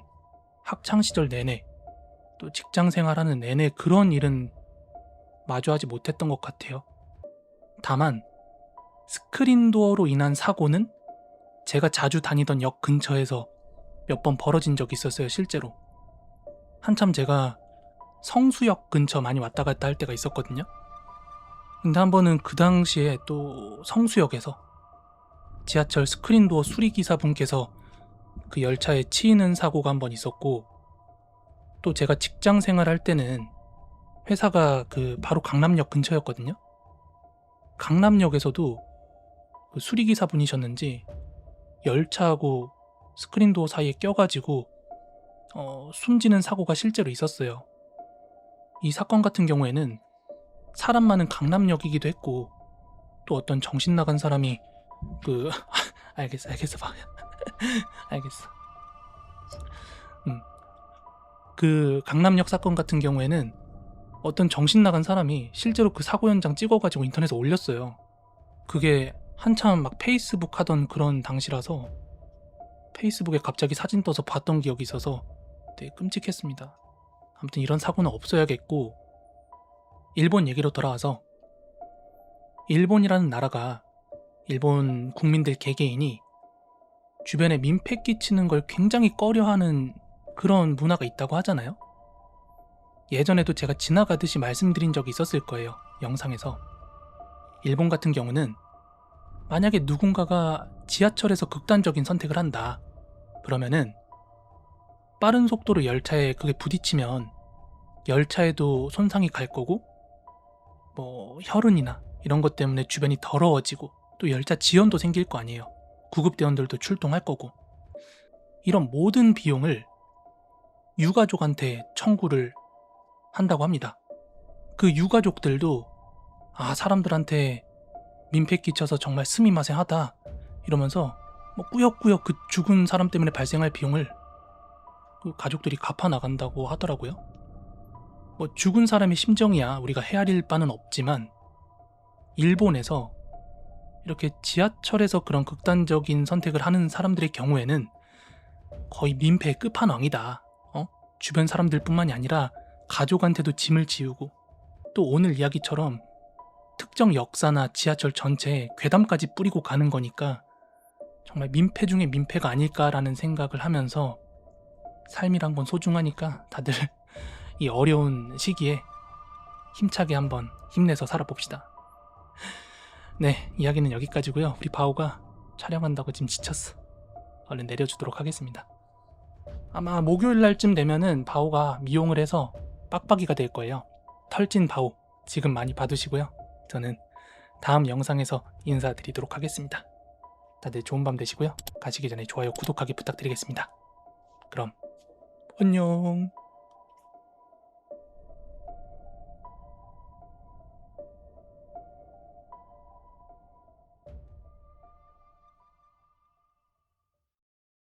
학창시절 내내 또 직장생활하는 내내 그런 일은 마주하지 못했던 것 같아요. 다만 스크린도어로 인한 사고는 제가 자주 다니던 역 근처에서 몇 번 벌어진 적이 있었어요. 실제로 한참 제가 성수역 근처 많이 왔다 갔다 할 때가 있었거든요. 근데 한 번은 그 당시에 또 성수역에서 지하철 스크린도어 수리기사분께서 그 열차에 치이는 사고가 한 번 있었고, 또 제가 직장 생활할 때는 회사가 그 바로 강남역 근처였거든요. 강남역에서도 그 수리기사분이셨는지 열차하고 스크린도어 사이에 껴가지고 숨지는 사고가 실제로 있었어요. 이 사건 같은 경우에는 사람 많은 강남역이기도 했고, 또 어떤 정신 나간 사람이 알겠어 봐. 알겠어. 그 강남역 사건 같은 경우에는 어떤 정신 나간 사람이 실제로 그 사고 현장 찍어가지고 인터넷에 올렸어요. 그게 한참 막 페이스북 하던 그런 당시라서 페이스북에 갑자기 사진 떠서 봤던 기억이 있어서 되게 끔찍했습니다. 아무튼 이런 사고는 없어야겠고, 일본 얘기로 돌아와서 일본이라는 나라가 일본 국민들 개개인이 주변에 민폐 끼치는 걸 굉장히 꺼려하는 그런 문화가 있다고 하잖아요. 예전에도 제가 지나가듯이 말씀드린 적이 있었을 거예요. 영상에서. 일본 같은 경우는 만약에 누군가가 지하철에서 극단적인 선택을 한다, 그러면은 빠른 속도로 열차에 그게 부딪히면 열차에도 손상이 갈 거고, 뭐 혈흔이나 이런 것 때문에 주변이 더러워지고 또 열차 지연도 생길 거 아니에요. 구급대원들도 출동할 거고. 이런 모든 비용을 유가족한테 청구를 한다고 합니다. 그 유가족들도 사람들한테 민폐 끼쳐서 정말 스미마셍하다 이러면서 뭐 꾸역꾸역 그 죽은 사람 때문에 발생할 비용을 그 가족들이 갚아 나간다고 하더라고요. 뭐 죽은 사람의 심정이야 우리가 헤아릴 바는 없지만, 일본에서 이렇게 지하철에서 그런 극단적인 선택을 하는 사람들의 경우에는 거의 민폐의 끝판왕이다. 주변 사람들뿐만이 아니라 가족한테도 짐을 지우고, 또 오늘 이야기처럼 특정 역사나 지하철 전체에 괴담까지 뿌리고 가는 거니까 정말 민폐 중에 민폐가 아닐까라는 생각을 하면서, 삶이란 건 소중하니까 다들 이 어려운 시기에 힘차게 한번 힘내서 살아봅시다. 네, 이야기는 여기까지고요. 우리 바오가 촬영한다고 지금 지쳤어. 얼른 내려주도록 하겠습니다. 아마 목요일 날쯤 되면은 바오가 미용을 해서 빡빡이가 될 거예요. 털찐 바오 지금 많이 봐두시고요. 저는 다음 영상에서 인사드리도록 하겠습니다. 다들 좋은 밤 되시고요. 가시기 전에 좋아요, 구독하기 부탁드리겠습니다. 그럼 안녕.